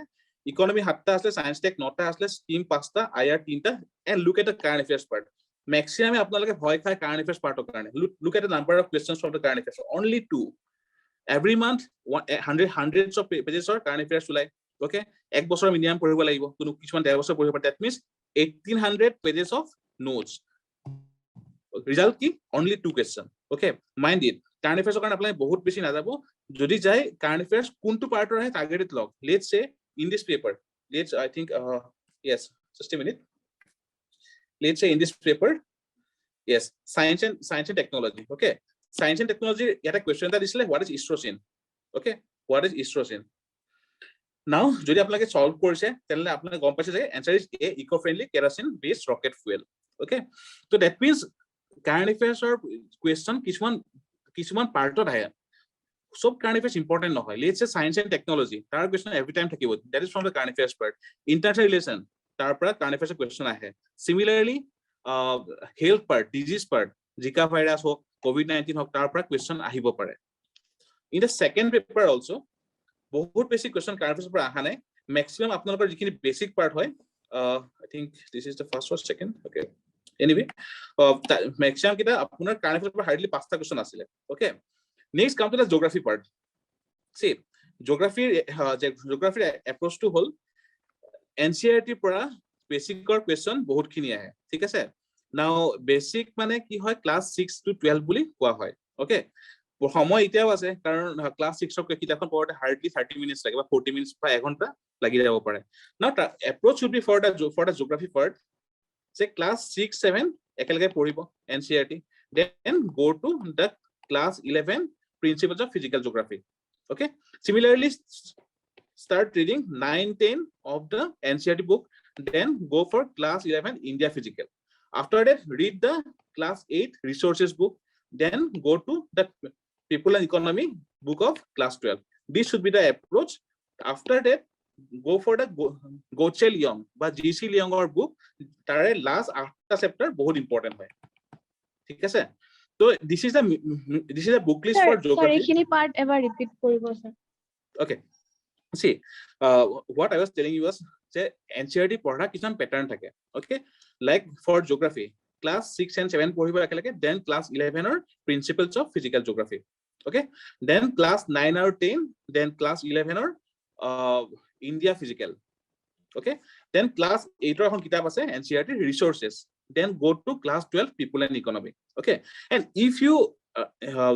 economy 7টা আসলে, science tech 9টা আসলে, STEAM 5টা, IR 3টা, and look at the current affairs part. Maximum আপোনালোকে ভয় খায় current affairs part কাৰণে. Look at the number of questions from the current affairs, only 2. Every month hundreds of pages or current affairs ওলাই, okay, এক বছৰ minimum পঢ়িব লাগিব, কোনো কিছুমান 1.5 বছৰ পঢ়িব, that means 1800 pages of notes. Result ki only 2 question. Okay, mind it. Current affairs কাৰণে আপোনালোকে বহুত বেছি নাযাব যদি যায় current affairs কোনটো পাৰ্টৰ আহে targeted log let's say in this paper let's I think yes just a minute let's say in this paper yes science and technology okay science and technology এটা question এটা দিছিলে what is estrogen okay what is estrogen now যদি আপোনালোকে solve কৰিছে তেনলে আপোনালোকে গম পাইছে যে answer is a eco friendly kerosene based rocket fuel okay so that means current affairs or question কিছুমান পাৰ্টত আহে সব current affairs important নহয় let's say science and technology তাৰ question every time থাকিব that is from the current affairs part international relation তাৰ পৰা current affairs question আহে similarly health part disease part zika virus ho covid-19 ho তাৰ পৰা question আহিব পাৰে in the second paper also বহুত basic question current affairs পৰা আহা নাই maximum আপোনালোকৰ যিখিনি basic part হয় I think this is the first or second okay anyway maximum kita আপোনাৰ current affairs পৰা hardly 5টা question asile okay next come to the geography part see geography approach to hol NCERT পৰা basic or question বহুত খিনি আহে ঠিক আছে now basic মানে কি হয় class 6 to 12 বুলি কোৱা হয় okay সময় এতিয়াও আছে কাৰণ class 6 ৰ কিতাপখন পঢ়তে hardly 30 minutes লাগে বা 40 minutes বা 1 ঘন্টা লাগি যাব পাৰে now approach should be for the geography part say class 6 7 একেলগে পঢ়িব NCERT then go to the class 11 principles of physical geography okay similarly start reading 9 10 of the NCERT book then go for class 11 India physical after that read the class 8 resources book then go to the people and economy book of class 12 this should be the approach after that go for the Gochel Young বা GC Leong or book tare last 8টা chapter বহুত important হয় ঠিক আছে so this is the book list for geography sorry এখিনি part ever repeat কৰিব sir okay see what I was telling you was যে NCERT পঢ়া কিছুমান pattern থাকে okay like for geography class 6 and 7 পঢ়িব একেলগে then class 11 or principles of physical geography okay then class 9 or 10 then class 11 or India physical okay then class 8 or এখন কিতাপ আছে NCERT resources then go to class 12 people and economy okay and if you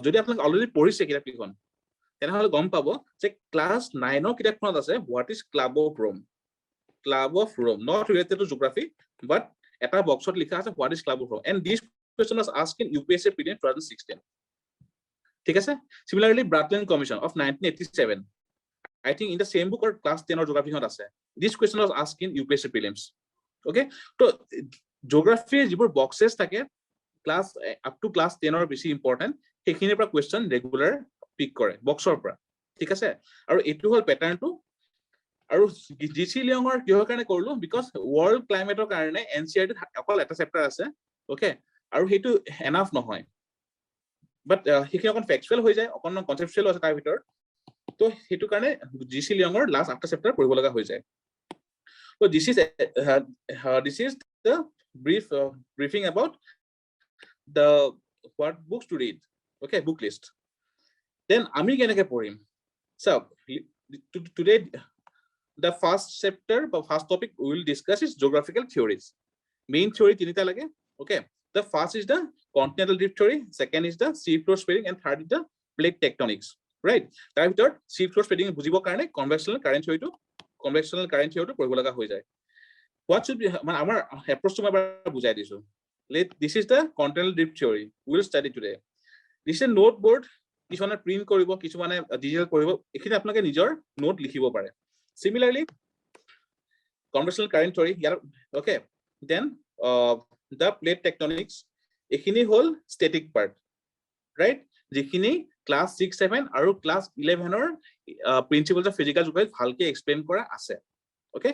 যদি আপোনাক already পঢ়িছে কিতাপখন তেনেহলে গম পাব যে class 9 ৰ কিতাপখনত আছে what is club of Rome not related to geography but এটা বক্সত লিখা আছে what is club of Rome and this question was asked in UPSC opinion 2016 ঠিক আছে similarly Brundtland commission of 1987 I think in the same book or class 10 or geography hot ase this question was asked in UPSC prelims okay so geography jibur boxes thake class up to class 10 or beshi important hekhini pra question regular pick kore boxor pra thik ase aru etu hol pattern to aru GC Leong or kihor karone korlu because world climate or karone NCERT akol eta chapter ase okay aru hetu enough nohoy but hekhini okon factual hoy jay okon conceptual ase tar bhitor তো হেতু কাৰণে GC Leong or last 8টা chapter পঢ়িব লগা হৈ যায় so this is the briefing about the what books to read okay book list then আমি কেনেকৈ পঢ়িম so today the first chapter or first topic we will discuss is geographical theories main theory তিনিটা লাগে okay the first is the continental drift theory second is the sea floor spreading and third is the plate tectonics right তাৰ ভিতৰত sea floor spreading বুজিবৰ কাৰণে convectional current theory টো পঢ়িব লগা হৈ যায় what should be মানে আমাৰ approach টো মই বুজাই দিছো this is the continental drift theory we will study today this is a note board কিছুমানে প্ৰিন্ট কৰিব কিছুমানে ডিজিটাল কৰিব এখিনি আপোনালোকে নিজৰ নোট লিখিব পাৰে similarly convectional current theory okay then the plate tectonics এখিনি হল static part right যিখিনি class 6 7 আৰু class 11 or principles of physical geography ভালকে explain কৰা আছে okay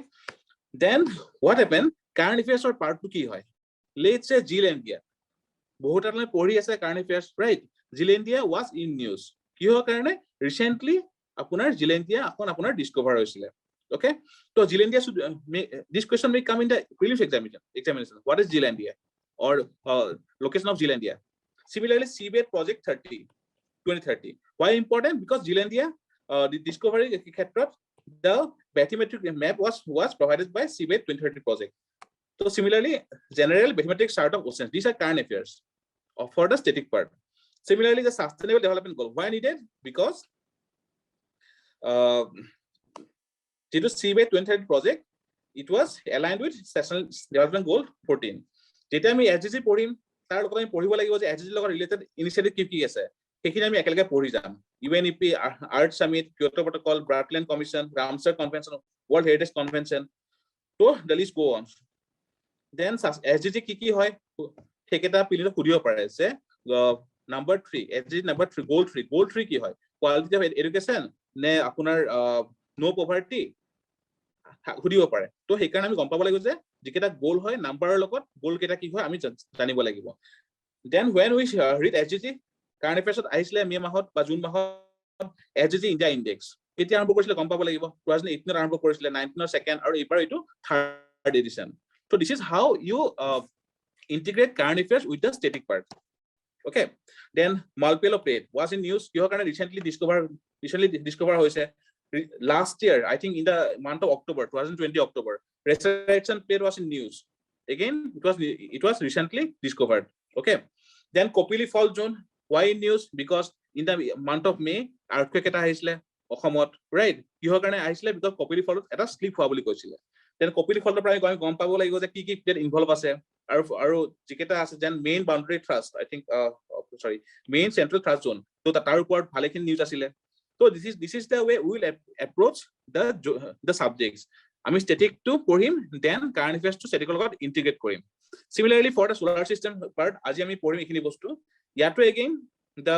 then what happened current affairs or part 2 কি হয় let's say Zealandia বহুত আটলে পঢ়ি আছে current affairs right Zealandia was in news কি হোৱাৰ কাৰণে recently আপোনাৰ Zealandia আপোনাৰ discover হৈছিল okay so Zealandia should this question may come in the prelims examination what is Zealandia or location of Zealandia similarly seabed project 2030 why important because Zealandia the discovery ক্ষেত্ৰত the bathymetric map was provided by seabed 2030 project so similarly general bathymetric chart of oceans these are current affairs for the static part Similarly, the sustainable development goal, why needed? Because the CBA 2030 project, it was aligned with Sustainable Development Goal 14. যেতিয়া আমি SDG পঢ়িম তাৰ লগত আমি পঢ়িব লাগিব যে SDG লগত ৰিলেটেড ইনিচিয়েটিভ কি কি আছে সেইখিনি আমি একেলগে পঢ়ি যাম UNEP earth summit Kyoto protocol Brundtland commission Ramsar convention world heritage convention তো the list go on. Then SDG কি হয় সেইকেইটা পিলিত খুদিব পাৰে যে number 3 SDG number 3 goal 3 কি হয় quality of education নে আপোনাৰ no poverty খুদিব পাৰে তো সেইকাৰণে আমি গম পাব লাগিব যে যিকেইটা গোল হয় নাম্বাৰৰ লগত গোল কেইটা কি হয় আমি জানিব লাগিব then when we read SDG current এফেয়াৰ্ছত আহিছিলে মে মাহত বা জুন মাহত SDG ইণ্ডিয়া ইনডেক্স কেতিয়া আৰম্ভ কৰিছিলে গম পাব লাগিব 2018 ত আৰম্ভ কৰিছিলে 19 ৰ সেকেন্ড আৰু এইবাৰ এইটো third edition so this is how you integrate current affairs with the static part. Okay, then Malpelo plate was in news কিহৰ কাৰণে recently discover হৈছে last year I think in the month of October 2020 October resurrection plate was in news again it was recently discovered. Okay, then Kopili fault zone why in news because in the month of May earthquake eta আহিছিলে অসমত right কিহৰ কাৰণে আহিছিলে because Kopili fault এটা slip হোৱা বুলি কৈছিলে then Kopili fault পৰা আমি গম পাব লাগিব যে কি প্লেট ইনভলভ আছে আৰু যিকেইটা আছে যেন main boundary thrust I think main central thrust zone তো তাৰ ওপৰত ভালেখিনি নিউজ আছিলে so this is the way we will approach the subjects আমি static to পঢ়িম then current affairs to static লগত integrate কৰিম similarly for the solar system part আজি আমি পঢ়িম এইখিনি বস্তু ইয়াতো again the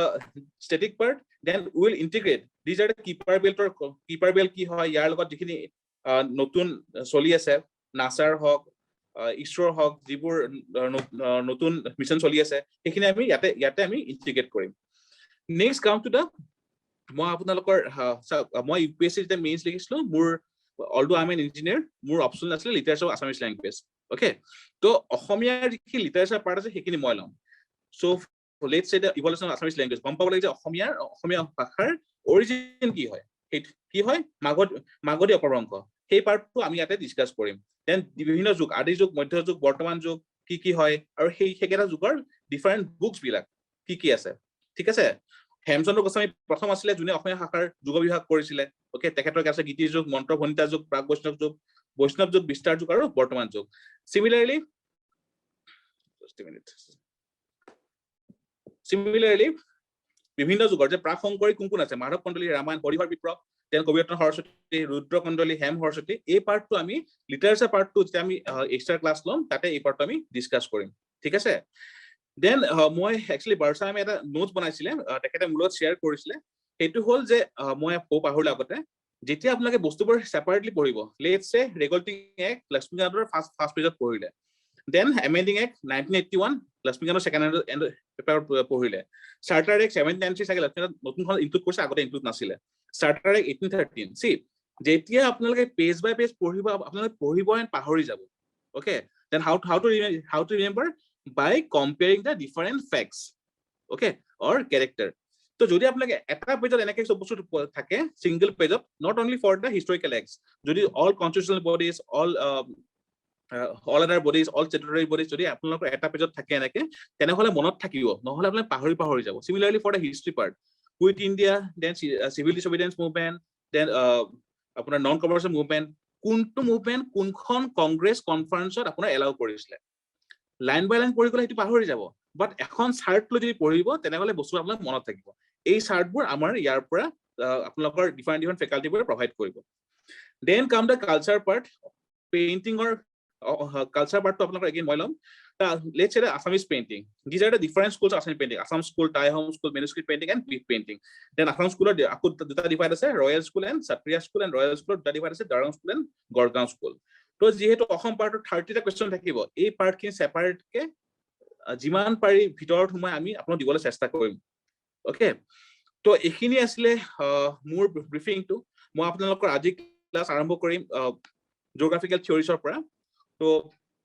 static part then we will integrate these are the keeper belt কি হয় ইয়াৰ লগত যিখিনি নতুন চলি আছে নাসাৰ হক ইসৰোৰ হক যিবোৰ নতুন মিশন চলি আছে সেইখিনি আমি ইয়াতে আমি ইন্টিগ্ৰেট কৰিম নেক্সট কাম টু দা মই আপোনালোকৰ মই UPSC তে মেইনছ লিখিছিলো মোৰ although I am N engineer মোৰ অপচন আছিল literature of Assamese language okay তো অসমীয়াৰ যি লিটাৰেচাৰ পাৰ্ট আছে সেইখিনি মই লম so let's say the evolution of Assamese language গম পাব লাগে যে অসমীয়া ভাষাৰ অৰিজিন কি হয় মাগধী অপভ্ৰংশ সেই পাৰ্টটো আমি ইয়াতে ডিসকাস কৰিম দেন বিভিন্ন যুগ আদি যুগ মধ্য যুগ বৰ্তমান যুগ কি হয় আৰু সেইকেইটা যুগৰ ডিফাৰেন্ট বুকস বিলাক কি আছে ঠিক আছে হেমচন্দ্ৰ গোস্বামী প্ৰথম আছিলে যোনে অসমীয়া ভাষাৰ যুগ বিভাগ কৰিছিলে ওকে তেখেতৰ আছে গীতি যুগ মন্ত্ৰ ভনিতা যুগ প্ৰাগ বৈষ্ণৱ যুগ বিস্তাৰ যুগ আৰু বৰ্তমান যুগ সিমিলাৰলি বিভিন্ন যুগৰ যে প্ৰাক শংকৰী কোন আছে মাধৱ কণ্ডলী ৰামায়ণ হৰিহৰ বিপ্ৰ তেন কবিৰত্ন সৰস্বতী ৰুদ্ৰ কণ্ডলী হেম সৰস্বতী এই পাৰ্টটো আমি লিটাৰেচাৰ পাৰ্টটো যে আমি এক্সট্ৰা ক্লাছ লম তাতে এই পাৰ্টটো আমি ডিসকাস কৰিম ঠিক আছে দেন মই একচুয়ালি বাৰছা আমি এটা নোটস বনাইছিলে তেখেতে মূলত শেয়াৰ কৰিছিলে সেইটো হল যে মই পাহৰিলো আগতে যেতিয়া আপোনালোকে বস্তুবোৰ সেপাৰেটলি পঢ়িব let's say regulating act লক্ষ্মীকান্তৰ first পেজত পঢ়িলে দেন এমেন্ডিং এক্ট 1981 লক্ষ্মীকান্তৰ সেকেন্ড পেপাৰ পঢ়িলে চাৰ্টাৰ এক্ট 1793 সাকে লক্ষ্মীকান্ত নতুনখন ইনক্লুড কৰিছে আগতে ইনক্লুড নাছিলে চাৰ্টাৰ এক্ট 1813 সি যেতিয়া আপোনালোকে পেজ বাই পেজ পঢ়িব আপোনালোকে পঢ়িব এন্ড পাহৰি যাব okay then how to remember by comparing the different facts okay or character তো যদি আপোনালোকে এটা পেজত এনেকৈ সব বস্তু থাকে সিঙ্গল পেজত not only for the historical acts যদি all constitutional bodies all other bodies all statutory bodies যদি আপোনালোকৰ এটা পেজত থাকে এনেকৈ তেনেহলে মনত থাকিব নহলে আপোনালোকে পাহৰি যাব similarly for the history part quit India then civil disobedience movement then আপোনাৰ নন কমাৰ্চিয়েল মুভমেন্ট কোনটো মুভমেন্ট কোনখন কংগ্ৰেছ কনফাৰেন্সত আপোনাৰ এলাউ কৰিছিলে লাইন বাই লাইন পঢ়ি গলে সেইটো পাহৰি যাব বাট এখন চাৰ্ট লৈ যদি পঢ়িব তেনেহলে বস্তু আপোনাৰ মনত থাকিব এই চাৰ্টবোৰ আমাৰ ইয়াৰ পৰা আপোনালোকৰ ডিফাৰেন্ট ফেকাল্টিবোৰে প্ৰভাইড কৰিব দেন কাম দা কালচাৰ পাৰ্ট পেইন্টিংৰ কালচাৰ পাৰ্টটো আপোনালোকৰ এগেইন মই ল'ম let's say the Assamese painting these are the different schools of Assamese painting Assam school Thai home school manuscript painting and peat painting then Assam school akko duta divide ase royal school and Satriya school and royal school duta divide ase Darang school and Gorgaon school to jehetu Assam part 30 ta question thakibo ei part kin separate ke jiman pari bhitor humai ami apno dibole chesta korim okay to ekhini asile more briefing to moi apnalokor aji class arambho korim geographical theories or pora to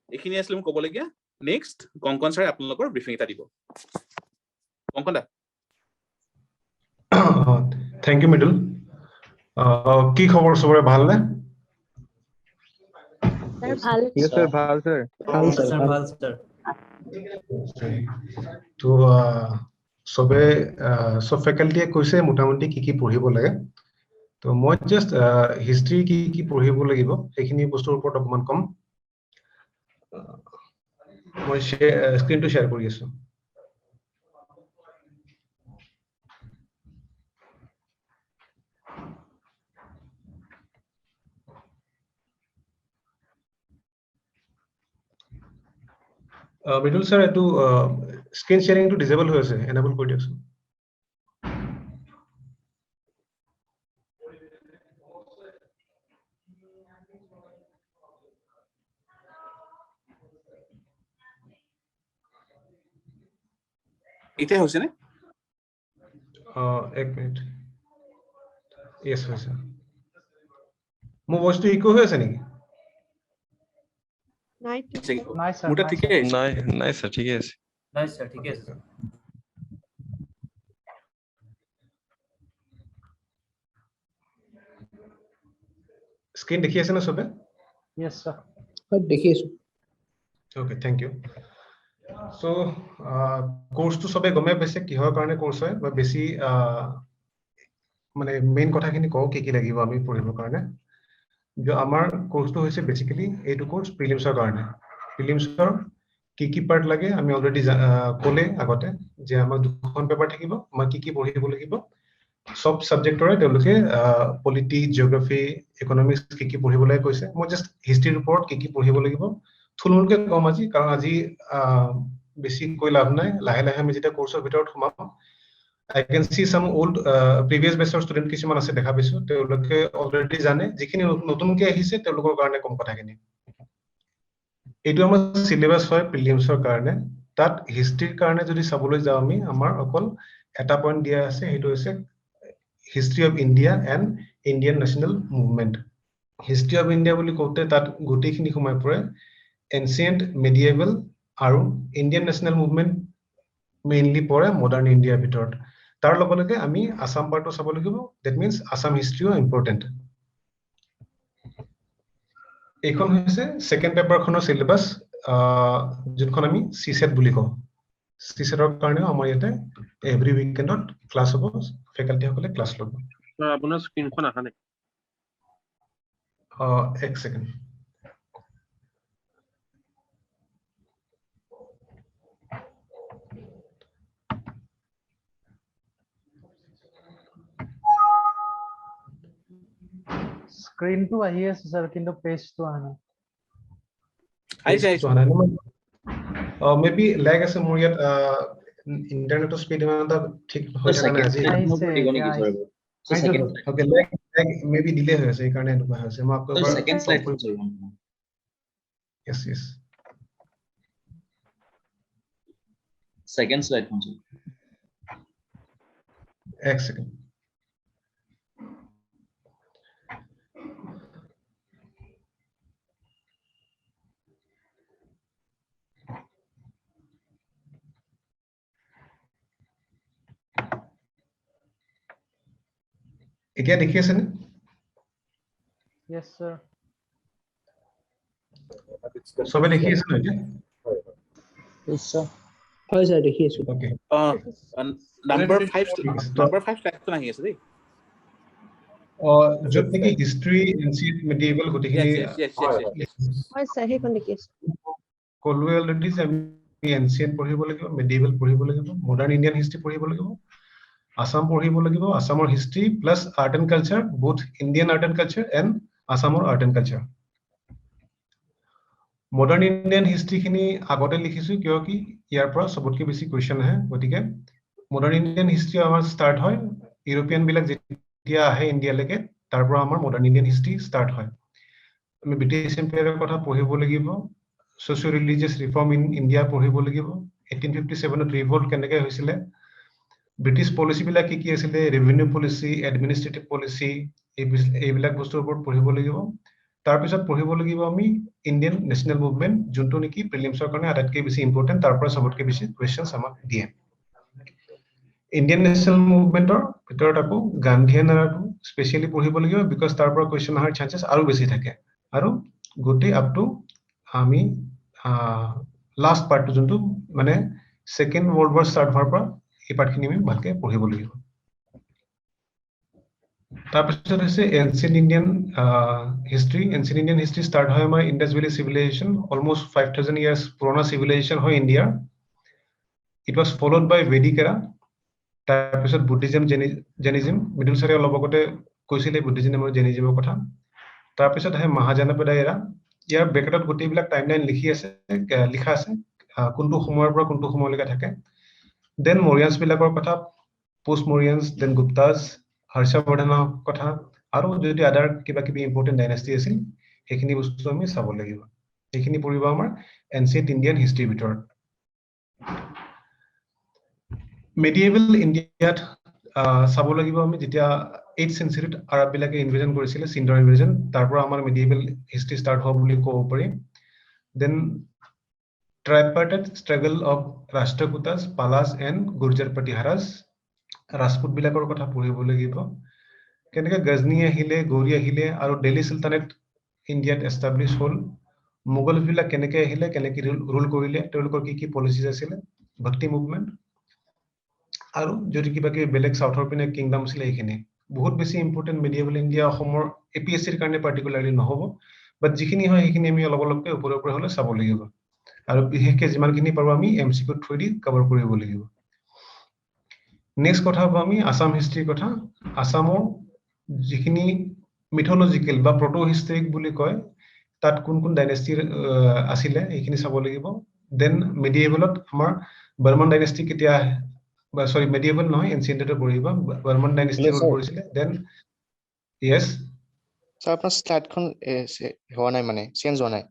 ekhini asile moi kobole gia next Kankan sir আপোনালোকৰ briefing এটা দিব কংকন দা thank U middle কি খবৰ সবৰে ভাল নে sir ভাল sir ভাল স্যার ভাল স্যার তো সবে সব ফেকাল্টিয়ে কৈছে মোটামুটি কি পঢ়িব লাগে তো মই জাস্ট হিষ্ট্ৰি কি পঢ়িব লাগিব সেইখিনি বস্তুৰ ওপৰত অকমান কম মই স্ক্ৰীনটো শ্বেয়াৰ কৰি আছো মৃদুল স্যাৰ একটু স্ক্ৰিন শেয়াৰিং টু ডিসেবল হৈ আছে এনেবল কৰি দিয়কচোন এতিয়া হৈছে নে এক মিনিট ইয়েস হৈছে মোৰ ভইচটো ইকো হৈ আছে নেকি Nice, sir. মোৰটা Nice, ঠিকে sir. আহিছে নাই স্যার ঠিকই আছে নাই স্যার ঠিকে আছে স্ক্রিন দেখি আছে না সবে Yes, sir. দেখি আছো ওকে থ্যাংক ইউ সো কোর্সটো সবে গমে পাইছে কিহৰ কাৰণে কোর্স হয় বা বেছি মানে মেইন কথাখিনি কও কি লাগিব আমি পঢ়িবৰ কাৰণে আমাৰ কোৰ্সটো হৈছে বেসিক্যালি এইটো কোৰ্স প্ৰিলিমছৰ কাৰণে প্ৰিলিমছৰ কি পাৰ্ট লাগে আমি অলৰেডি ক'লে আগতে যে আমাৰ দুখন পেপাৰ থাকিব আমাৰ কি পঢ়িব লাগিব সব সাবজেক্টৰে তেওঁলোকে পলিটি জিওগ্ৰাফি ইকনমিক্স কি পঢ়িব লাগে কৈছে মই জাস্ট হিষ্ট্ৰীৰ ওপৰত কি পঢ়িব লাগিব থুলমুলকে কম আজি কাৰণ আজি বেছি কৈ লাভ নাই লাহে লাহে আমি যেটা কোৰ্সৰ ভিতৰত সোমাম I can see some old previous batch student কিছুমান আছে দেখা পাইছো তেওঁলোকে অলৰেডি জানে যিখিনি নতুনকে আহিছে তেওঁলোকৰ কাৰণে কম কথাখিনি এইটো আমাৰ সিলেবাস হয় প্ৰিলিমছৰ কাৰণে তাত হিষ্ট্ৰীৰ কাৰণে যদি চাবলৈ যাওঁ আমি আমাৰ অকল এটা পইণ্ট দিয়া আছে সেইটো হৈছে history of India and Indian national movement history of India বুলি কওঁতে তাত গোটেইখিনি সোমাই পৰে এনচিয়েণ্ট মেডিয়েবল আৰু ইণ্ডিয়ান নেশ্যনেল মুভমেণ্ট মেইনলি পৰে মডাৰ্ণ ইণ্ডিয়াৰ ভিতৰত তাৰ লগে লগে আমি আসাম পাৰ্টটো চাব লাগিব দ্যাট মিন্স আসাম হিষ্ট্ৰীও ইম্পৰ্টেণ্ট এইখন হৈছে সেকেন্ড পেপাৰখনৰ সিলেবাস যোনখন আমি সিসেট বুলি কওঁ সিসেটৰ কাৰণে আমাৰ ইয়াতে এভৰি উইকেণ্ডত ক্লাছ হ'ব ফেকাল্টি সকলে ক্লাছ ল'ব আপোনাৰ স্ক্ৰীনখন আহা নাই এক সেকেন্ড Screen to ahi আছে sir কিন্তু page to আহা নাই আহিছে মেবি লেগ আছে মোৰ ইয়াত ইন্টাৰনেটৰ স্পীড ইমান এটা ঠিক হৈ থকা নাই আজি ওকে লেগ মেবি ডিলে হৈ আছে এই কাৰণে এনেকুৱা হৈছে মই আপোনাক second slide yes yes second slide এক সেকেন্ড এতিয়া দেখি আছে নে yes sir সবে দেখি আছে ন এতিয়া হয় স্যার দেখি আছো ওকে নাম্বাৰ 5 স্লাইডখন আহি আছে দেই য'ত নেকি হিষ্ট্ৰী এনচিয়েন্ট মেডিয়েবল গোটেইখিনি হয় স্যাৰ সেইখন দেখি আছো কলোৱে অলৰেডি আমি এনচিয়েন্ট পঢ়িব লাগিব মেডিয়েবল পঢ়িব লাগিব মডাৰ্ণ ইণ্ডিয়ান হিষ্ট্ৰী পঢ়িব লাগিব আসাম পঢ়িব লাগিব আসামৰ history plus art and culture both Indian art and culture and আসামৰ art and culture modern Indian history খিনি আগতে লিখিছো কিয় কি ইয়াৰ পৰা সবতকৈ বেছি কোৱেশ্চন আহে গতিকে মডাৰ্ণ ইণ্ডিয়ান হিষ্ট্ৰী আমাৰ ষ্টাৰ্ট হয় ইউৰোপিয়ান বিলাক যেতিয়া আহে ইণ্ডিয়ালৈকে তাৰ পৰা আমাৰ মডাৰ্ণ ইণ্ডিয়ান হিষ্ট্ৰী ষ্টাৰ্ট হয় আমি ব্ৰিটিছ এম্পায়াৰৰ কথা পঢ়িব লাগিব socio religious reform in India পঢ়িব লাগিব 1857 ৰিভল্ট কেনেকৈ হৈছিলে ব্ৰিটিছ পলিচি বিলাক কি আছিলে ৰেভিনিউ পলিচি এডমিনিষ্ট্ৰেটিভ পলিচি এইবিলাক বস্তুৰ ওপৰত পঢ়িব লাগিব তাৰ পিছত পঢ়িব লাগিব আমি ইণ্ডিয়ান নেশ্যনেল মুভমেণ্ট যোনটো নেকি প্ৰিলিমছৰ কাৰণে আটাইতকৈ বেছি ইম্পৰ্টেণ্ট তাৰ পৰা সবতকৈ বেছি কোৱেশ্চনছ আমাক দিয়ে ইণ্ডিয়ান নেশ্যনেল মুভমেণ্টৰ ভিতৰত আকৌ গান্ধীয়ান এৰাটো স্পেচিয়েলি পঢ়িব লাগিব বিকজ তাৰ পৰা কোৱেশ্চন অহাৰ চান্সেছ আৰু বেছি থাকে আৰু গোটেই আপ টু আমি লাষ্ট পাৰ্টটো যোনটো মানে সেকেন্ড ৱৰ্ল্ড ৱাৰ ষ্টাৰ্ট হোৱাৰ পৰা এই পাৰ্টখিনি আমি ভালকে পঢ়িব লাগিব তাৰপিছত হৈছে ancient Indian history ancient Indian history start হয় আমাৰ Indus valley civilization almost 5000 years পুৰণা চিভিলাইজেশ্যন হয় ইণ্ডিয়াৰ it was followed by Vedic era তাৰপিছত বুদ্ধিজম জেনিজম মিডল চাৰে অলপ আগতে কৈছিলে বুদ্ধিজম আৰু জেনিজমৰ কথা তাৰপিছত আহে মহাজানপদা এৰা ইয়াৰ ব্ৰেকেটত গোটেইবিলাক টাইমলাইন লিখা আছে কোনটো সময়ৰ পৰা কোনটো সময়লৈকে থাকে দেন মৰিয়ানছ বিলাকৰ কথা পোষ্ট মৰিয়ানছ দেন গুপ্তাজ হৰ্ষবৰ্ধনৰ কথা আৰু যদি আদাৰ কিবা কিবি ইম্পৰ্টেণ্ট ডাইনেষ্টি আছিল সেইখিনি বস্তু আমি চাব লাগিব এইখিনি পঢ়িব আমাৰ এনচিয়েন্ট ইণ্ডিয়ান হিষ্ট্ৰীৰ ভিতৰত মেডিয়েভেল ইণ্ডিয়াত চাব লাগিব আমি যেতিয়া 8th centuryত আৰব বিলাকে ইনভেজন কৰিছিলে সিন্ধৰ ইনভেজন তাৰ পৰা আমাৰ মেডিয়েভেল হিষ্ট্ৰী ষ্টাৰ্ট হোৱা বুলি ক'ব পাৰি then tripartite struggle of Rashtrakutas Palas and Gurjara Pratiharas Rajput বিলাকৰ কথা পঢ়িব লাগিব কেনেকৈ গজনী আহিলে গৌৰী আহিলে আৰু দিল্লী সুলতানেট ইণ্ডিয়াত এষ্টাব্লিছ হ'ল মোগল বিলাক কেনেকৈ আহিলে কেনেকৈ ৰুল কৰিলে তেওঁলোকৰ কি পলিচিজ আছিলে ভক্তি মুভমেণ্ট আৰু যদি কিবা কিবি বেলেগ সাউথৰ পিনে কিংডম আছিলে এইখিনি বহুত বেছি ইম্পৰ্টেণ্ট মেডিয়েভেল ইণ্ডিয়া অসমৰ এপিএছচিৰ কাৰণে পাৰ্টিকুলাৰলি নহ'ব বাট যিখিনি হয় সেইখিনি আমি অলপ অলপকৈ ওপৰে ওপৰে হ'লে চাব লাগিব আৰু বিশেষকৈ যিমানখিনি পাৰোঁ আমি এমচিকিউ থ্ৰু দি কভাৰ কৰিব লাগিব নেক্সট কথা হ'ব আমি আসাম হিষ্ট্ৰীৰ কথা আসামৰ যিখিনি মিথলজিকেল বা প্ৰটো হিষ্ট্ৰিক বুলি কয় তাত কোন কোন ডাইনেষ্টি আছিলে এইখিনি চাব লাগিব দেন মেডিয়েভেলত আমাৰ বৰ্মন ডাইনেষ্টি কেতিয়া সৰি মেডিয়েভেল নহয় এনচিয়েন্টতে পঢ়িবা বৰ্মন ডাইনেষ্টি ৰুল কৰিছিলে দেন ইয়েস স্যাৰ আপনাৰ স্লাইডখন হোৱা নাই মানে চেঞ্জ হোৱা নাই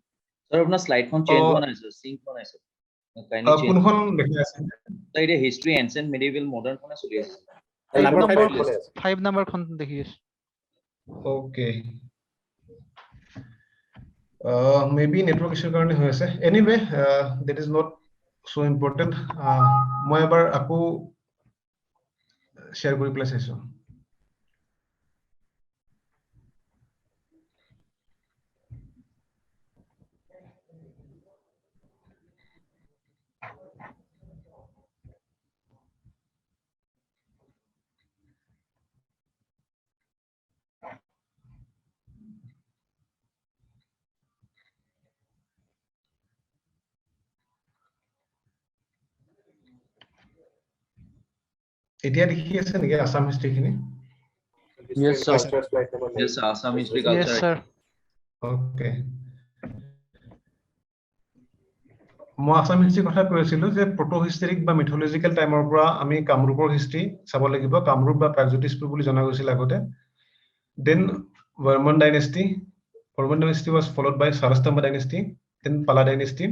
স্যাৰ আপনাৰ স্লাইডখন চেঞ্জ হোৱা নাই স্যাৰ সিঙ্ক হোৱা নাই স্যাৰ কাইন্ডলি চেঞ্জ কোনখন দেখি আছে স্যাৰ এটা হিষ্ট্ৰি এনসেন্ট মেডিয়েভেল মডাৰ্ন কোনে চলি আছে 5 নাম্বাৰখন দেখি আছো ওকে মেবি নেটৱৰ্ক ইছ্যুৰ কাৰণে হৈ আছে anyway that is not so important মই এবাৰ আকৌ শ্বেয়াৰ কৰি পেলাই চাইছো এতিয়া দেখি আছে নেকি Assam হিষ্ট্ৰীখিনি Yes sir. Yes sir. Assam history culture. Yes sir. Okay. মই আসাম হিষ্ট্ৰীৰ কথা কৈছিলো যে প্ৰটো হিষ্ট্ৰিক বা মিথলজিকেল টাইমৰ পৰা আমি কামৰূপৰ হিষ্ট্ৰী চাব লাগিব কামৰূপ বা প্ৰাগজ্যোতিষপুৰ বুলি জনা গৈছিল আগতে then Varman dynasty was followed by Sarastamba dynasty then Pala dynasty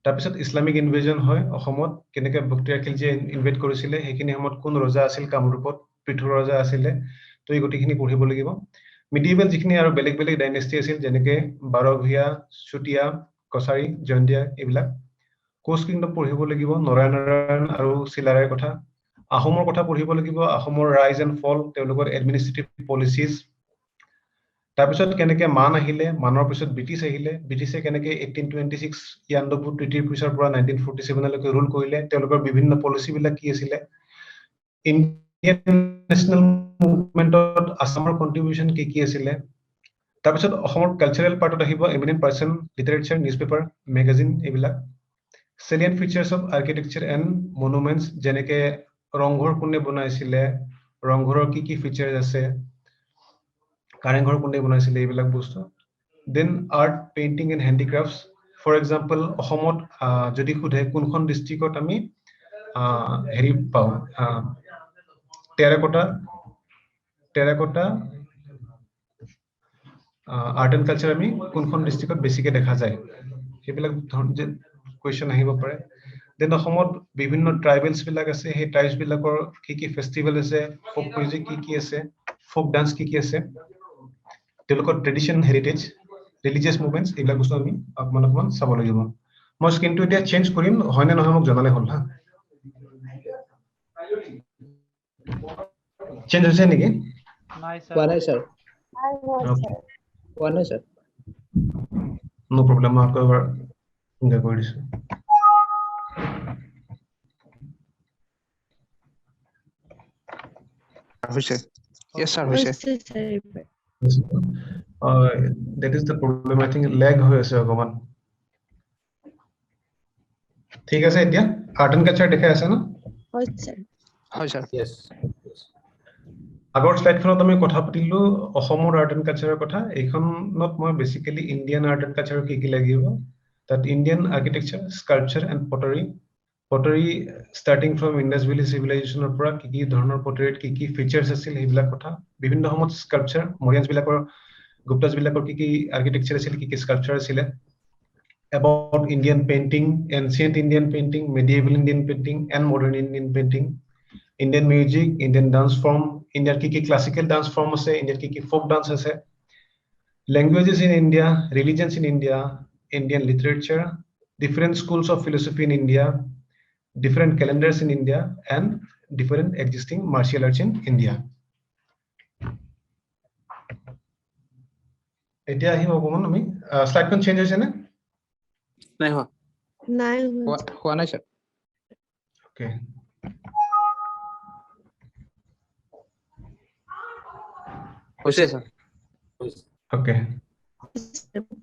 তাৰপিছত ইছলামিক ইনভেজন হয় অসমত কেনেকৈ বক্তিয়াৰ খিলজীয়ে ইনভেড কৰিছিলে সেইখিনি সময়ত কোন ৰজা আছিল কামৰূপত পৃথু ৰজা আছিলে তো এই গোটেইখিনি পঢ়িব লাগিব মিডিয়েভেল যিখিনি আৰু বেলেগ বেলেগ ডাইনেষ্টি আছিল যেনেকৈ বাৰভূঞা চুতীয়া কছাৰী জয়ন্তীয়া এইবিলাক কোচ কিংডম পঢ়িব লাগিব নৰায়ণ আৰু চিলাৰায়ৰ কথা আহোমৰ কথা পঢ়িব লাগিব আহোমৰ ৰাইজ এণ্ড ফল তেওঁলোকৰ এডমিনিষ্ট্ৰেটিভ পলিচিজ তাৰপিছত কেনেকৈ মান আহিলে মানৰ পিছত ব্ৰিটিছ আহিলে ব্ৰিটিছে কেনেকৈ 1826 ইয়াণ্ডাবু ট্ৰিটিৰ পিছৰ পৰা 1947 লৈকে ৰুল কৰিলে তেওঁলোকৰ বিভিন্ন পলিচিবিলাক কি আছিলে ইণ্ডিয়ান নেশ্যনেল মুভমেণ্টত আসামৰ কন্ট্ৰিবিউশন কি আছিলে তাৰপিছত অসমৰ কালচাৰেল পাৰ্টত আহিব eminent person literature newspaper magazine এইবিলাক salient features of architecture and monuments যেনেকৈ ৰংঘৰ কোনে বনাইছিলে ৰংঘৰৰ কি ফিচাৰ্স আছে কাৰেংঘৰ কোনে বনাইছিলে এইবিলাক বস্তু then art painting and handicrafts for example অসমত যদি খুধে কোনখন ডিষ্ট্ৰিক্টত আমি হেৰি পাওঁ টেৰাকোটা আৰ্ট এণ্ড কালচাৰ আমি কোনখন ডিষ্ট্ৰিক্টত বেছিকৈ দেখা যায় সেইবিলাক কুৱেশ্যন আহিব পাৰে দেন অসমত বিভিন্ন ট্ৰাইবেলছ বিলাক আছে সেই ট্ৰাইবছ বিলাকৰ কি ফেষ্টিভেল আছে ফোক মিউজিক কি আছে ফোক ডান্স কি আছে তেওঁলোকৰ ট্ৰেডিশ্যন হেৰিটেজ ৰিলিজিয়াছ মুভমেণ্টছ এইবিলাক বস্তু আমি অকণমান চাব লাগিব মই স্ক্ৰীনটো এতিয়া চেঞ্জ কৰিম হয়নে নহয় মোক জনালে হ'ল হা চেঞ্জ হৈছে নেকি হোৱা নাই স্যাৰ হোৱা নাই স্যাৰ নো প্ৰব্লেম মই আকৌ এবাৰ কৰি দিছোঁ হৈছে yes sir হৈছে that is the problem I think lag হৈ আছে অকমান ঠিক আছে এতিয়া আৰ্ট এণ্ড কালচাৰ দেখাই আছে ন হয় sir Yes. আগৰ স্লাইডখনত আমি কথা পাতিলো অসমৰ আৰ্ট এণ্ড কালচাৰৰ কথা এইখনত মই basically Indian art and culture কি লাগিব that Indian architecture sculpture and pottery starting from Indus Valley civilization or পৰা কি ধৰণৰ pottery কি features আছিল এইবিলাক কথা বিভিন্ন সময়ত sculpture মৰিয়ানছ বিলাকৰ গুপ্তাছ বিলাকৰ কি architecture আছিল কি sculpture আছিল about Indian painting ancient Indian painting medieval Indian painting and modern Indian painting Indian music Indian dance form Indian কি classical dance form আছে Indian কি folk dance আছে languages in India religions in India Indian literature different schools of philosophy in India different calendars in India and different existing martial arts in India এতিয়া আহিব অকমান আমি স্লাইডখন change হৈছে নে নাই হোৱা হোৱা নাই sir ওকে হৈছে sir ওকে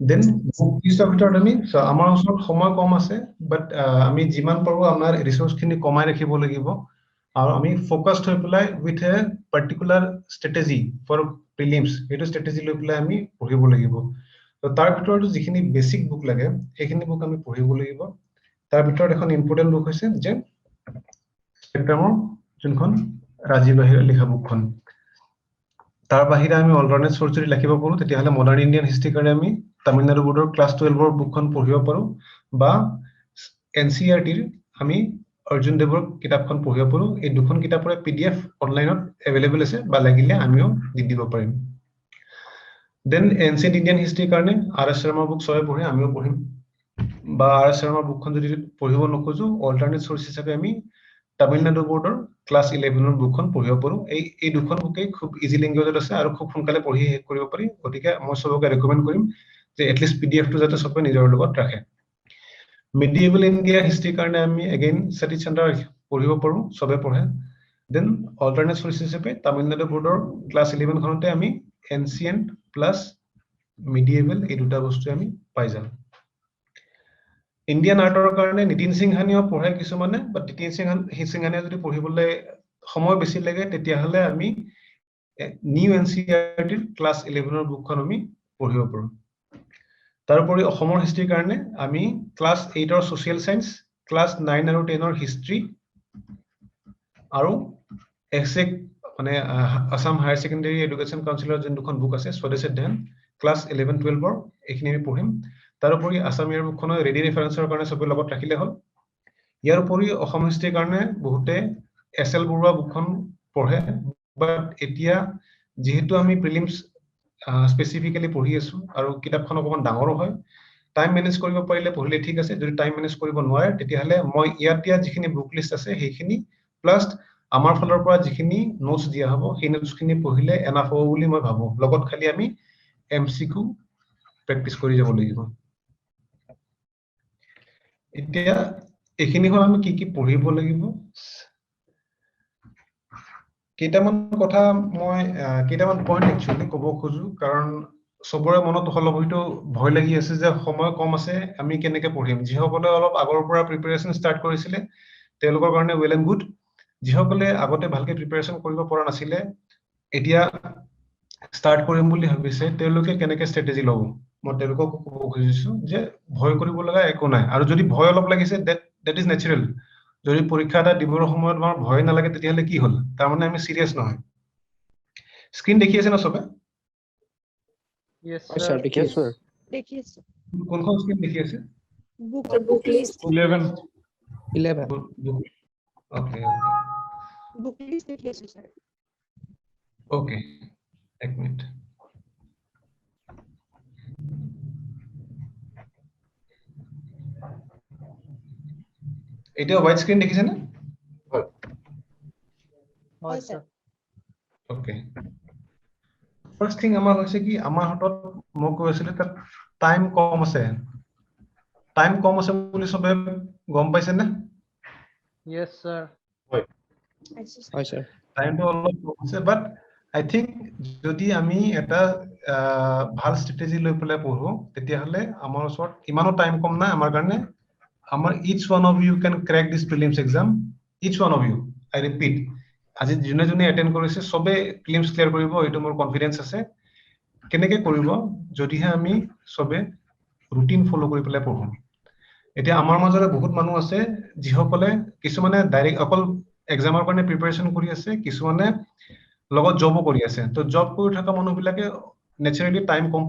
দেন বুক লিষ্টৰ ভিতৰত আমি আমাৰ ওচৰত সময় কম আছে বাট আমি যিমান পাৰো আমাৰ ৰিসোৰ্সখিনি কমাই ৰাখিব লাগিব আৰু আমি ফোকাসড হৈ পেলাই with a particular strategy for prelims এইটো ষ্ট্ৰেটেজি লৈ পেলাই আমি পঢ়িব লাগিব তো তাৰ ভিতৰত যিখিনি বেসিক বুক লাগে সেইখিনি বুক আমি পঢ়িব লাগিব তাৰ ভিতৰত এখন ইম্পৰ্টেন্ট বুক হৈছে যে স্পেক্ট্ৰামৰ যোনখন ৰাজীৱ বাহিৰে লিখা বুকখন তাৰ বাহিৰে আমি অল্টাৰনেট সোৰ্স যদি লিখিব পাৰো তেতিয়া হলে মডাৰ্ন ইন্ডিয়ান হিষ্ট্ৰি কাৰণে আমি তামিলনাডু বোৰ্ডৰ ক্লাস 12 ৰ বুকখন পঢ়িব পাৰো বা এনসিইআৰটিৰ আমি অৰ্জুন দেৱৰ কিতাপখন পঢ়িব পাৰো এই দুখন কিতাপৰে পিডিএফ অনলাইনত এভেইলেবল আছে বা লাগিলে আমিও দি দিব পাৰিম দেন এনসিয়েন্ট ইন্ডিয়ান হিষ্ট্ৰি কাৰণে আৰ.এছ. শৰ্মাৰ বুক সবে পঢ়ে আমিও পঢ়িম বা আৰ.এছ. শৰ্মাৰ বুকখন যদি পঢ়িব নখোজো অল্টাৰনেট সোৰ্স হিচাপে আমি তামিলনাডু বোৰ্ডৰ ক্লাস 11 ৰ বুকখন পঢ়িব পাৰো এই দুখন বুকে খুব ইজি ল্যাঙ্গুৱেজত আছে আৰু খুব সোনকালে পঢ়ি শেষ কৰিব পাৰি গতিকে মই সবকে ৰেকমেন্ড কৰিম যে এটলিষ্ট পিডিএফ টো যাতে সবে নিজৰ লগত ৰাখে মিডিয়েবল ইন্ডিয়া হিষ্ট্ৰি কাৰণে আমি এগেইন সতীশ চন্দ্ৰ পঢ়িব পাৰো সবে পঢ়ে দেন অল্টাৰনেট সোৰ্স হিচাপে তামিলনাডু বোৰ্ডৰ ক্লাস 11 খনতে আমি এনসিয়েন্ট প্লাস মিডিয়েবল এই দুটা বস্তু আমি পাই যাম ইন্ডিয়ান আৰ্টৰ কাৰণে নিতিন সিংহানিও পঢ়ে কিছুমানে বাট নিতিন সিংহানিয়ে যদি পঢ়িবলৈ সময় বেছি লাগে তেতিয়া হলে আমি নিউ এনসিইআৰটিৰ ক্লাস 11 ৰ বুকখন আমি পঢ়িব পাৰো তাৰোপৰি অসমৰ হিষ্ট্ৰিৰ কাৰণে আমি ক্লাস 8 ৰ সোশিয়েল সায়েন্স ক্লাস 9 আৰু 10 ৰ হিষ্ট্ৰি আৰু এক্সেক মানে আসাম হায়াৰ সেকেন্ডাৰী এডুকেশন কাউন্সিলৰ যে দুখন বুক আছে স্বদেশ অধ্যয়ন ক্লাস 11 12 ৰ এইখিনি আমি পঢ়িম তাৰোপৰি আসামিয়াৰ বুকখনৰ ৰেডি ৰেফাৰেন্সৰ কাৰণে সবে লগত ৰাখিলে হ'ল ইয়াৰ উপৰি অসম হিষ্ট্ৰিৰ কাৰণে বহুতে এছএল বৰুৱা বুকখন পঢ়ে বাট এতিয়া যেহেতু আমি প্ৰিলিমছ স্পেসিফিক্যালি পঢ়ি আছো আৰু কিতাপখন অকমান ডাঙৰ হয় টাইম মেনেজ কৰিব পাৰিলে পঢ়িলে ঠিক আছে যদি টাইম মেনেজ কৰিব নোৱাৰে তেতিয়া হলে মই ইয়াত যিখিনি বুক লিষ্ট আছে সেইখিনি প্লাস আমাৰ ফালৰ পৰা যিখিনি নোটস দিয়া হ'ব সেই নোটসখিনি পঢ়িলে এনাফ হ'ব বুলি মই ভাবো লগত খালি আমি এমসিকিউ প্ৰেক্টিস কৰি যাব লাগিব এতিয়া এইখিনি হল আমি কি পঢ়িব লাগিব কেইটামান কথা মই কেইটামান পইণ্ট একচুয়ালি ক'ব খোজো কাৰণ সবৰে মনত অলপ হয়তো ভয় লাগি আছে যে সময় কম আছে আমি কেনেকৈ পঢ়িম যিসকলে অলপ আগৰ পৰা প্ৰিপাৰেচন ষ্টাৰ্ট কৰিছিলে তেওঁলোকৰ কাৰণে ওয়েল এণ্ড গুড যিসকলে আগতে ভালকে প্ৰিপাৰেচন কৰিব পৰা নাছিলে এতিয়া ষ্টাৰ্ট কৰিম বুলি ভাবিছে তেওঁলোকে কেনেকৈ ষ্ট্ৰেটেজি ল'ব মই তেওঁলোকক ক'ব খুজিছো যে ভয় কৰিব লগা একো নাই আৰু যদি ভয় অলপ লাগিছে দ্যাট ইজ নেচাৰেল যদি পৰীক্ষা এটা দিবৰ সময়ত আমাৰ ভয় নালাগে তেতিয়াহলে কি হল তাৰ মানে আমি সিৰিয়াস নহয় স্ক্ৰিন দেখি আছে না সবে Yes, sir sir. দেখি আছো দেখিছো কোনখন স্ক্ৰিন দেখি আছে book list 11. 11 okay book list দেখিছো স্যার ওকে এক মিনিট এটা হোয়াইট স্ক্রিন দেখিছে না হয়, sir. ওকে ফার্স্ট থিং আমাৰ হৈছে কি আমাৰ হাতত মই কৈ আছিলো তাত টাইম কম আছে বুলি সবে গম পাইছে না Yes, sir. হয় sir টাইমটো অলপ কম আছে বাট আই থিংক যদি আমি এটা ভাল ষ্ট্ৰেটেজি লৈ পেলাই পঢ়ো তেতিয়াহ'লে আমাৰ ওচৰত ইমানো টাইম কম নাই আমাৰ কাৰণে আমাৰ each one of you can crack this prelims exam each one of you I repeat আজি যোনে যোনে এটেন্ড কৰিছে সবে প্ৰিলিমছ ক্লিয়াৰ কৰিব এইটো মোৰ কনফিডেন্স আছে কেনেকে কৰিব যদিহে আমি সবে ৰুটিন ফলো কৰি পেলাই পঢ়ো এতিয়া আমাৰ মাজৰে বহুত মানুহ আছে যিসকলে কিছুমানে ডাইৰেক্ট অকল এক্সামৰ কাৰণে প্ৰিপাৰেচন কৰি আছে কিছুমানে লগত জবো কৰি আছে তো জব কৰি থকা মানুহবিলাকে নেচাৰেলি টাইম কম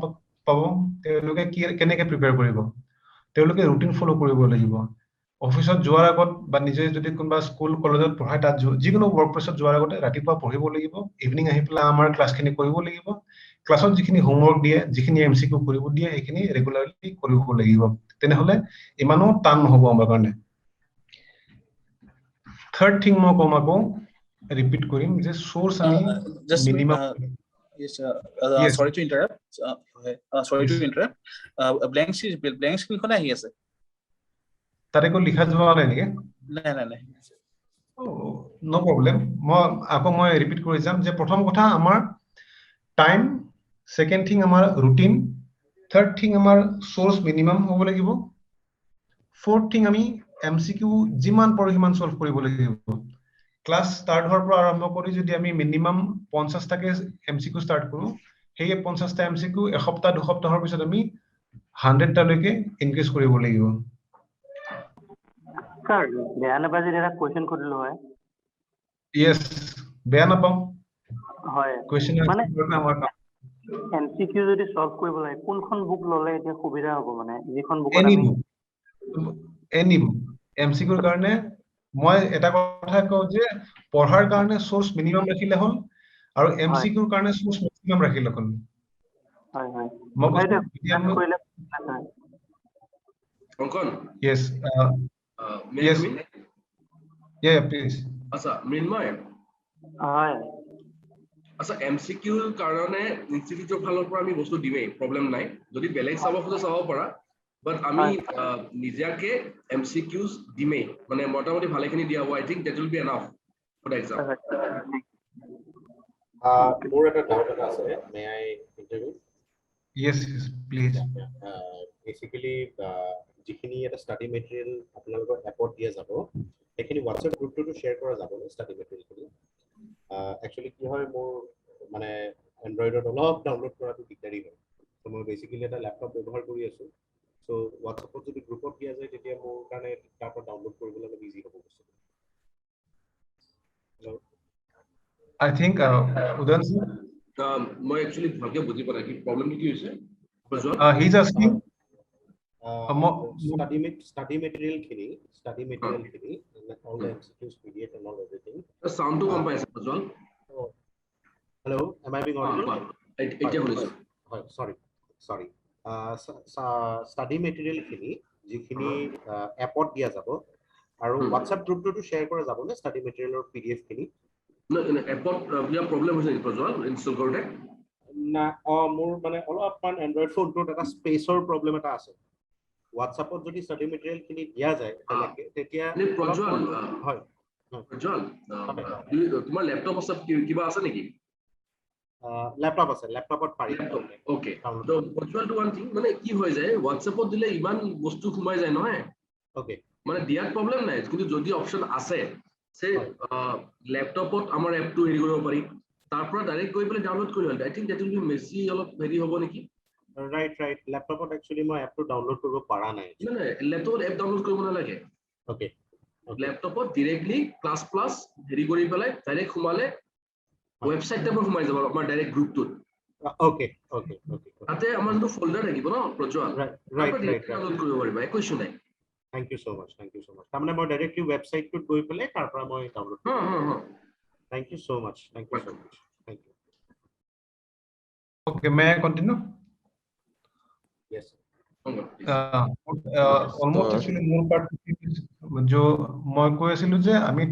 পাব তেওঁলোকে কেনেকে প্ৰিপেয়াৰ কৰিব তেওঁলোকে ৰুটিন ফলো কৰিব লাগিব অফিসত যোৱাৰ আগত বা নিজে যদি কোনবা স্কুল কলেজত পঢ়াই তাত যিকোনো ওয়ার্ক প্লেসত যোৱাৰ আগতে ৰাতিপুৱা পঢ়িব লাগিব ইভিনিং আহি পেলাই আমাৰ ক্লাছখিনি কৰিব লাগিব ক্লাছত যিখিনি হোমৱৰ্ক দিয়ে যিখিনি এমসিকিউ কৰিব দিয়ে এইখিনি ৰেগুলাৰলি কৰিব লাগিব তেনেহলে ইমানো টান নহব আমাৰ কাৰণে থাৰ্ড থিং মই কম আকৌ ৰিপিট কৰিম যে সোর্স আমি minimum Yes, Yes. sorry to interrupt. Sorry to interrupt. Blank screen khona ahi ase. তাতে কো লিখা যোৱা নাই নেকি নাই নো প্ৰবলেম মই ৰিপিট কৰি যাম যে প্ৰথম কথা আমাৰ টাইম সেকেন্ড থিং আমাৰ ৰুটিন থাৰ্ড থিং আমাৰ সোৰ্স মিনিমাম হ'ব লাগিব ফোৰ্থ থিং আমি এমসিকিউ যিমান পাৰো সিমান সলভ কৰিব লাগিব ক্লাস স্টাৰ্ট হোৱাৰ পৰা আৰম্ভ কৰি যদি আমি মিনিমাম 50 টাকে এমসিকিউ স্টাৰ্ট কৰো সেই 50 টা এমসিকিউ এসপ্তাহ দুসপ্তাহৰ পিছত আমি 100 টালৈকে ইনক্ৰিজ কৰিব লাগিব স্যাৰ বেয়া নাপায় যদি এটা কোয়েশ্চন কৰিলো হয় ইয়েস বেয়া নাপাও হয় কোয়েশ্চন মানে আমাৰ কাম এমসিকিউ যদি সলভ কৰিব লাগে কোনখন বুক ললে এতিয়া সুবিধা হ'ব মানে যিখন বুকত এনি আমি বুক এমসিকিউৰ কাৰণে মই এটা কথা কওঁ যে পঢ়াৰ কাৰণে সোৰ্স মিনিমাম ৰাখিলে হ'ল আৰু এমসিকিউৰ কাৰণে সোৰ্স ম্যাক্সিমাম ৰাখিলে হ'ল হয় হয় মই সেইটো কৈছো কৰিলে অংকন yes yes yeah please আচ্ছা মৃন্ময় হয় আচ্ছা এমসিকিউৰ কাৰণে ইনষ্টিটিউটৰ ফালৰ পৰা আমি বস্তু দিমেই প্ৰবলেম নাই যদি বেলেগ চাব খোজে চাব পাৰা বাট আমি নিজাকে এমসিকিউজ দিমেই মানে মোটামুটি ভালেখিনি দিয়া হ'ব I think that will be enough for the exam মোৰ এটা ডাউট এটা আছে may I interview yes please basically যিখিনি এটা স্টাডি মেটেৰিয়েল আপোনালোকৰ এপত দিয়া যাব সেইখিনি WhatsApp গ্ৰুপটো শ্বেয়াৰ কৰা যাব স্টাডি মেটেৰিয়েলখিনি একচুয়ালি কি হয় মোৰ মানে এন্ড্ৰইডত অলপ ডাউনলোড কৰাটো দিগদাৰি হয় তো মই বেসিক্যালি এটা ল্যাপটপ ব্যৱহাৰ কৰি আছো সো WhatsAppত যদি গ্ৰুপত দিয়া যায় তেতিয়া মোৰ কাৰণে তাৰ পৰা ডাউনলোড কৰিবলৈ অলপ ইজি হ'ব বস্তুটো I think Udan মই একচুয়ালি ভালকে বুজি পোৱা নাই কি প্ৰবলেমটো কি হৈছে he's asking study material khini all the MCQs PDF and all everything sound to কম পাইছে Prajwal hello am I being audible এতিয়া শুনিছো sorry study material khini jikhini appot dia jabo aru WhatsApp group to share kora jabo na study material or PDF khini no appot biya problem hoise Prajwal install কৰোতে না মোৰ মানে অলপমান Android ফোনটোত এটা স্পেচৰ problem এটা আছে WhatsAppত যদি স্টাডি মেটেৰিয়েল খিনি দিয়া যায় তেতিয়া প্ৰজ্বল হয় প্ৰজ্বল তোমাৰ ল্যাপটপ আছে কিবা আছে নেকি ল্যাপটপ আছে ল্যাপটপত পাৰি ওকে তো প্ৰজ্বল টু ওয়ান থিং মানে কি হৈ যায় WhatsAppত দিলে ইমান বস্তু ঘুমাই যায় নহয় ওকে মানে দিয়াত প্ৰবলেম নাই কিন্তু যদি অপচন আছে সে ল্যাপটপত আমাৰ এপটো হেৰি কৰিব পাৰি তাৰ পৰা ডাইৰেক্ট গৈ পেলাই ডাউনলোড কৰি হ'ল I think that will be messy অলপ হেৰি হ'ব নেকি ৰাইট ল্যাপটপত একচুয়ালি মই এপটো ডাউনলোড কৰিব পাৰা নাই নাই ল্যাপটপত এপ ডাউনলোড কৰিব নালাগে ওকে ল্যাপটপত ডাইৰেক্টলি ক্লাস প্লাস হেৰি কৰি পেলাই ডাইৰেক্ট সোমালে ওয়েবসাইট টাইপৰ সোমাই যাব আমাৰ ডাইৰেক্ট গ্ৰুপটোত ওকে তাতে আমাৰ যোনটো ফোল্ডাৰ থাকিব ন প্ৰজ্বল ৰাইট ডাউনলোড কৰিব পাৰিবা একো ইছ্যু নাই থ্যাংক ইউ সো মাচ তাৰমানে মই ডাইৰেক্টলি ওয়েবসাইটটোত গৈ পেলাই তাৰ পৰা মই download Thank you so much. Thank you. Okay, may I continue? Yes. Almost actually more part jo মই কৈ আছিলো যে আমি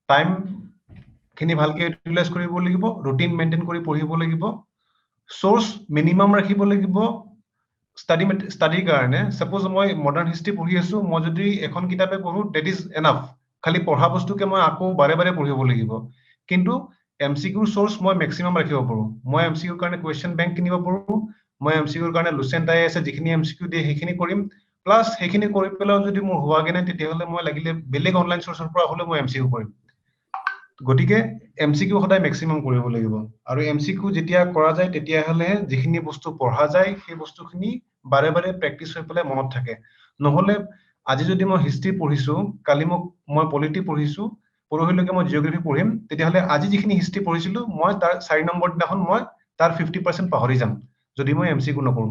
টাইম খিনি ভালকে ইউটিলাইজ কৰিব লাগিব ৰুটিন মেইনটেইন কৰি পঢ়িব লাগিব সোৰ্স মিনিমাম ৰাখিব লাগিব স্টাডিৰ কাৰণে সাপোজ মই মডাৰ্ন হিষ্ট্ৰী পঢ়ি আছো মই যদি এখন কিতাপে পঢ়ো দ্যাট ইজ এনাফ খালি পঢ়া বস্তুকে মই আকৌ বাৰে বাৰে পঢ়িব লাগিব কিন্তু MCQ source মই maximum ৰাখিব পাৰো মই MCQ কাৰণে question bank কিনিব পাৰো মই MCQ কাৰণে Lucent আছে যিখিনি MCQ দিয়ে সেইখিনি কৰিম প্লাস সেইখিনি কৰি পেলাও যদি মোৰ হোৱাগে নাই তেতিয়াহলে মই লাগিলে বেলেগ অনলাইন সোৰ্সৰ পৰা হলে মই MCQ কৰিম গটিকে MCQ সদায় maximum কৰিব লাগিব আৰু MCQ যেতিয়া কৰা যায় তেতিয়াহলে যিখিনি বস্তু পঢ়া যায় সেই বস্তুখিনি বাৰে বাৰে প্ৰেক্টিস হৈ পেলাই মনত থাকে নহলে আজি যদি মই হিষ্ট্ৰী পঢ়িছো কালি মই পলিটি পঢ়িছো পৰহিলৈকে মই জিওগ্ৰাফি পঢ়িম তেতিয়াহলে আজি যিখিনি হিষ্ট্ৰী পঢ়িছিলো মই তাৰ 4 নম্বৰ দিনাখন মই তাৰ 50% পাহৰি যাম যদি মই MCQ নকৰো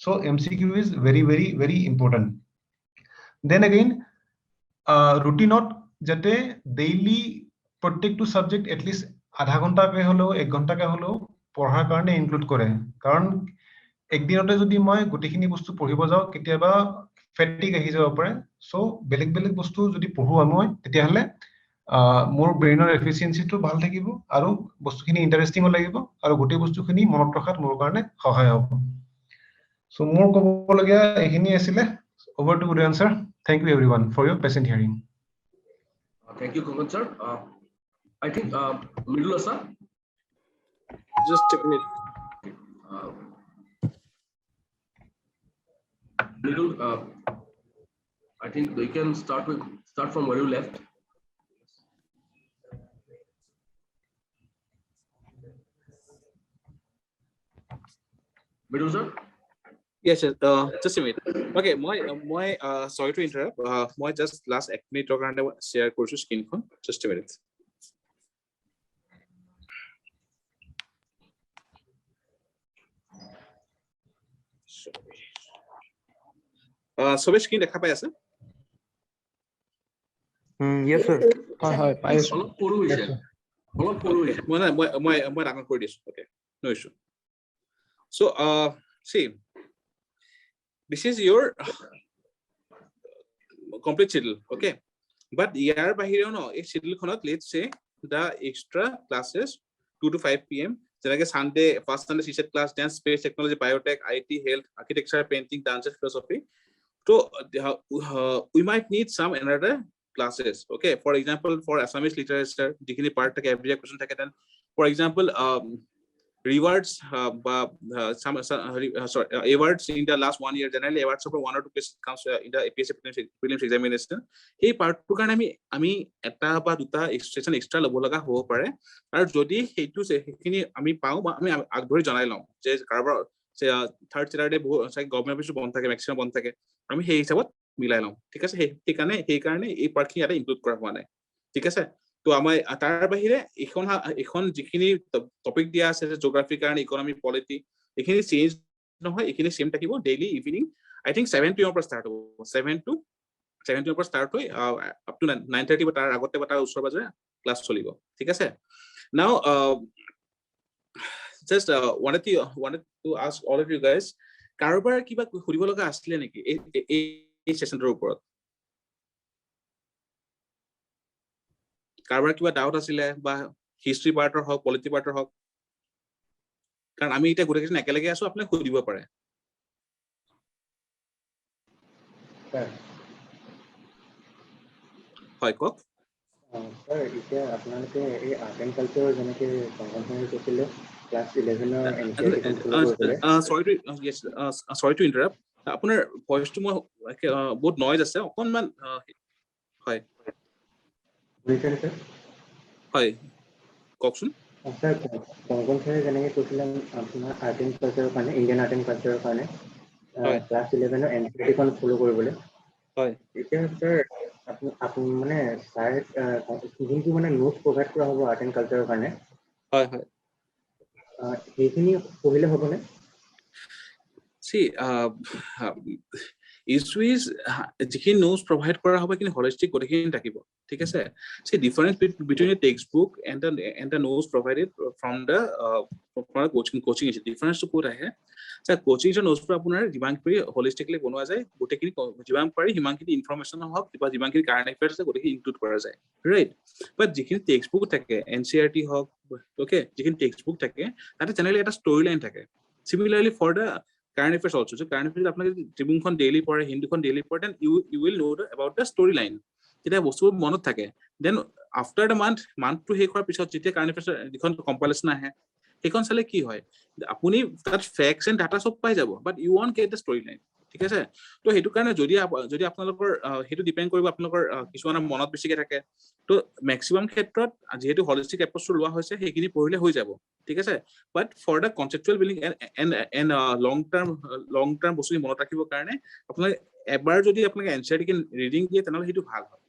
so MCQ is very very very important then again routine যাতে daily প্ৰত্যেকটো সাবজেক্ট at least আধা ঘন্টাকে হলেও 1 ঘন্টাকে হলেও পঢ়াৰ কাৰণে ইনক্লুড কৰে কাৰণ একদিনতে যদি মই গোটেইখিনি বস্তু পঢ়িব যাও কেতিয়াবা ফেটিক আহি যাব পাৰে সো বেলেগ বেলেগ বস্তু যদি পঢ়ো মই তেতিয়াহলে মোৰ ব্ৰেইনৰ এফিচিয়েন্সিটো ভাল থাকিব আৰু বস্তুখিনি ইন্টাৰেষ্টিং লাগিব আৰু গোটেই বস্তুখিনি মনত ৰখাত মোৰ কাৰণে সহায় হ'ব সো মোৰ ক'বলগীয়া এইখিনি আছিল over to Udayan sir thank you everyone for your patient hearing thank you Konkan sir I think Mridul sir just a minute Mridul I think we can start from where you left Mridul sir yes just a minute okay মই sorry to interrupt মই just last 1 minute কাৰণে share কৰিছো স্ক্ৰীনখন just a minute সবে screen দেখা পাই আছে yes sir হয় পাই আছো অলপ পঢ়ো হৈছে মই ডাঙৰ কৰি দিছো okay no issue so see this is your complete schedule okay but ইয়াৰ বাহিৰেও ন এই schedule খনত let's say the extra classes 2 to 5 pm যেনেকে Sunday first Sunday CSET class dance space technology biotech IT health architecture painting dance philosophy so we might need some another classes okay for example for Assamese literature dikhini part take every question take then for example rewards some sorry awards in the last 1 year generally awards for 1 or 2 cases comes in the APSC prelims examination hey part to kan ami eta ba duta session extra lobo laga hobo pare aru jodi heitu sekhini ami pau ba ami agdhori janai lom je karbar third Saturday government office bond thake maximum bond thake ami hei hisabot মিলাই লম ঠিক আছে সেই কাৰণে এই পাৰ্টখিনি এটা include কৰা হোৱা নাই ঠিক আছে তো আমাৰ তাৰ বাহিৰে এখন যিখিনি টপিক দিয়া আছে জিওগ্ৰাফি কাৰণে ইকোনমি পলিটি এইখিনি চেঞ্জ নহয় এইখিনি সেম থাকিব ডেইলি ইভিনিং আই থিংক 7 pm পৰা ষ্টাৰ্ট হ'ব 7 to 7 pm পৰা ষ্টাৰ্ট হৈ আপ টু 9:30 বা তাৰ আগতে বা তাৰ ওচৰ পাজৰে ক্লাছ চলিব ঠিক আছে নাও just wanted to ask all of you guys কাৰোবাৰ কিবা সুধিব লগা আছিল নেকি এই সেশনটোৰ ওপৰত কাৰোবাৰ কিবা ডাউট আছিলে বা হিষ্ট্ৰী পাৰ্টৰ হওক পলিটি পাৰ্টৰ হওক কাৰণ আমি এটা গোটেইখিনি একেলগে আছো আপুনি সুধিব পাৰে হয় কক স্যাৰ এতিয়া আপোনালোকে এই আৰ্ট এণ্ড কালচাৰ যেনেকৈ কনভেনশ্যনেল কৈছিলে ক্লাছ 11 ৰ এনচিইআৰটি ফলো কৰিছিলে sorry to interrupt আপোনাৰ ভয়েসটো মই বহুত নয়েজ আছে অকনমান হয় বুজিছেনে স্যাৰ হয় কওকচোন স্যাৰ কনভেনশ্যনে যেনেকৈ কৈছিলে আপোনাৰ আৰ্ট এণ্ড কালচাৰৰ কাৰণে ইণ্ডিয়ান আৰ্ট এণ্ড কালচাৰৰ কাৰণে ক্লাছ 11 ৰ এনচিইআৰটিখন ফলো কৰিবলৈ হয় এতিয়া স্যাৰ আপুনি মানে ছাৰ যোনটো মানে নোটছ প্ৰভাইড কৰা হ'ব আৰ্ট এণ্ড কালচাৰৰ কাৰণে হয় হয় সেইখিনি পঢ়িলে হ'বনে see issues যিখিনি নোটস প্ৰভাইড কৰা হ'ব কিন্তু holistic গোটেইখিনি থাকিব ঠিক আছে see difference between a textbook and the notes provided from the coaching is difference to ক'ত আহে স্যাৰ কোচিং যে নোটস পৰা আপোনাৰ যিমান পাৰি holistically বনোৱা যায় গোটেইখিনি যিমান পাৰি সিমানখিনি ইনফৰমেশ্যন হওক বা যিমানখিনি কাৰেণ্ট এফেয়াৰ্ছ আছে গোটেইখিনি ইনক্লুড কৰা যায় ৰাইট বাট যিখিনি টেক্সটবুক থাকে এনচিইআৰটি হওক ওকে যিখিনি টেক্সটবুক থাকে তাতে জেনেৰেলি এটা ষ্টৰি লাইন থাকে similarly for the current affairs also so current affairs আপোনাক ট্ৰিবিউনখন ডেইলি পঢ়ে হিন্দুখন ডেইলি পঢ়ে then you will know about the story line যেতিয়া বস্তুবোৰ মনত থাকে then আফটাৰ দ্য মান্থটো শেষ হোৱাৰ পিছত যেতিয়া কাৰেণ্ট এফেয়াৰ্ছ যিখন কম্পাইলেশ্যন আহে সেইখন চালে কি হয় আপুনি তাত ফেক্টছ এণ্ড ডাটা সব পাই যাব but you won't get the story line ঠিক আছে তো সেইটো কাৰণে যদি আপোনালোকৰ সেইটো ডিপেণ্ড কৰিব আপোনালোকৰ কিছুমানৰ মনত বেছিকে থাকে তো মেক্সিমাম ক্ষেত্ৰত যেহেতু হলিষ্টিক এপ্ৰ'চটো লোৱা হৈছে সেইখিনি পঢ়িলে হৈ যাব ঠিক আছে but for the conceptual building and long term বস্তু মনত ৰাখিবৰ কাৰণে আপোনালোকে এবাৰ যদি আপোনালোকে এনচিআৰটি ৰিডিং দিয়ে তেনেহ'লে সেইটো ভাল হয়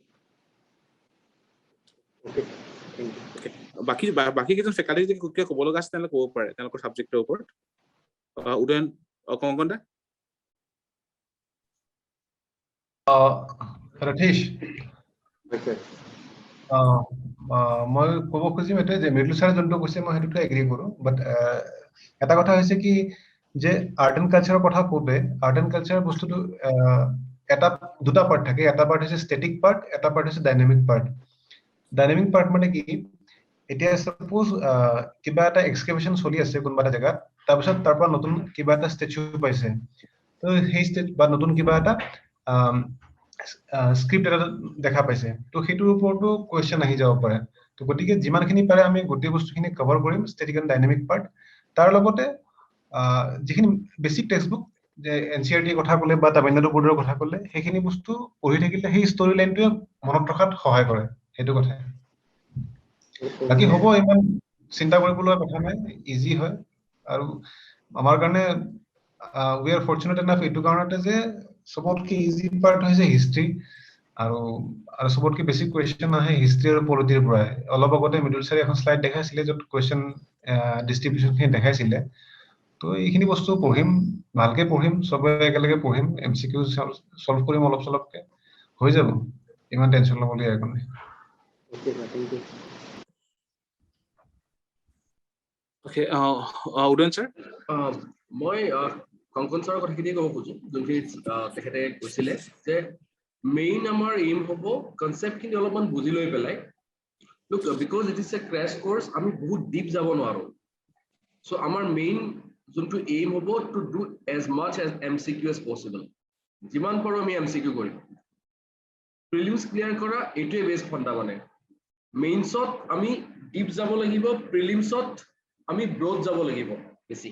বাকী কেইজন ফেকাল্টি যদি কিবা ক'ব লগা আছে তেনেহ'লে ক'ব পাৰে তেওঁলোকৰ ছাবজেক্টৰ ওপৰত উদয়ন কংকন দা ৰথীশ মই ক'ব খুজিম এইটোৱে যে মৃদুল ছাৰে যোনটো কৈছে মই সেইটোতে এগ্ৰী কৰোঁ বাট এটা কথা হৈছে কি যে আৰ্ট এণ্ড কালচাৰৰ কথা কওঁতে আৰ্ট এণ্ড কালচাৰ বস্তুটো দুটা পাৰ্ট থাকে এটা পাৰ্ট হৈছে ষ্টেটিক পাৰ্ট এটা পাৰ্ট হৈছে ডাইনামিক পাৰ্ট ডাইনামিক পাৰ্ট মানে কি এতিয়া সাপোজ কিবা এটা এক্সকেভেশ্যন চলি আছে কোনোবা এটা জেগাত তাৰপিছত তাৰ পৰা নতুন কিবা এটা ষ্টেচু পাইছে তো সেই বা নতুন কিবা এটা স্ক্ৰিপ্ট এটা দেখা পাইছে তো সেইটোৰ ওপৰতো কুৱেশ্যন আহি যাব পাৰে তো গতিকে যিমানখিনি পাৰে আমি গোটেই বস্তুখিনি কভাৰ কৰিম ষ্টেটিক এণ্ড ডাইনামিক পাৰ্ট তাৰ লগতে যিখিনি বেছিক টেক্সট বুক যে এনচিআৰটিৰ কথা ক'লে বা তামিলনাডু বৰ্ডৰ কথা ক'লে সেইখিনি বস্তু পঢ়ি থাকিলে সেই ষ্টৰি লাইনটোৱে মনত ৰখাত সহায় কৰে সেইটো কথা বাকী হ'ব ইমান চিন্তা কৰিবলৈ কথা নাই ইজি হয় আৰু আমাৰ কাৰণে উই আৰ ফৰ্চুনেট এনাফ এইটো কাৰণতে যে সবতকে ইজি পাৰ্ট হৈছে হিষ্ট্ৰী আৰু সবতকে বেছি কুৱেশ্যন আহে হিষ্ট্ৰী আৰু পলিটিৰ পৰাই অলপ আগতে মৃদুল ছাৰে এখন শ্লাইড দেখাইছিলে য'ত কুৱেশ্যন ডিষ্ট্ৰিবিউশ্যনখিনি দেখাইছিলে তো এইখিনি বস্তু পঢ়িম ভালকে পঢ়িম চবে একেলগে পঢ়িম MCQ সলভ কৰিম অলপ চলপকে হৈ যাব ইমান টেনশ্যন ল'বলগীয়া একো নাই Okay, Udayan sir? মই কংকন ছাৰৰ কথাখিনি ক'ব খোজো যোনখিনি তেখেতে কৈছিলে যে মেইন আমাৰ এইম হ'ব কনচেপ্টখিনি অলপমান বুজি লৈ পেলাই look because it is a crash course আমি বহুত ডিপ যাব নোৱাৰো চ' আমাৰ মেইন যোনটো এইম হ'ব to do as much as MCQ as possible যিমান পাৰোঁ আমি MCQ কৰিম প্ৰিলিমছ ক্লিয়াৰ কৰা এইটোৱে বেষ্ট ফণ্ডা মানে মেইনছত আমি ডিপ যাব লাগিব প্ৰিলিমছত আমি ব্ৰড যাব লাগিব বেছি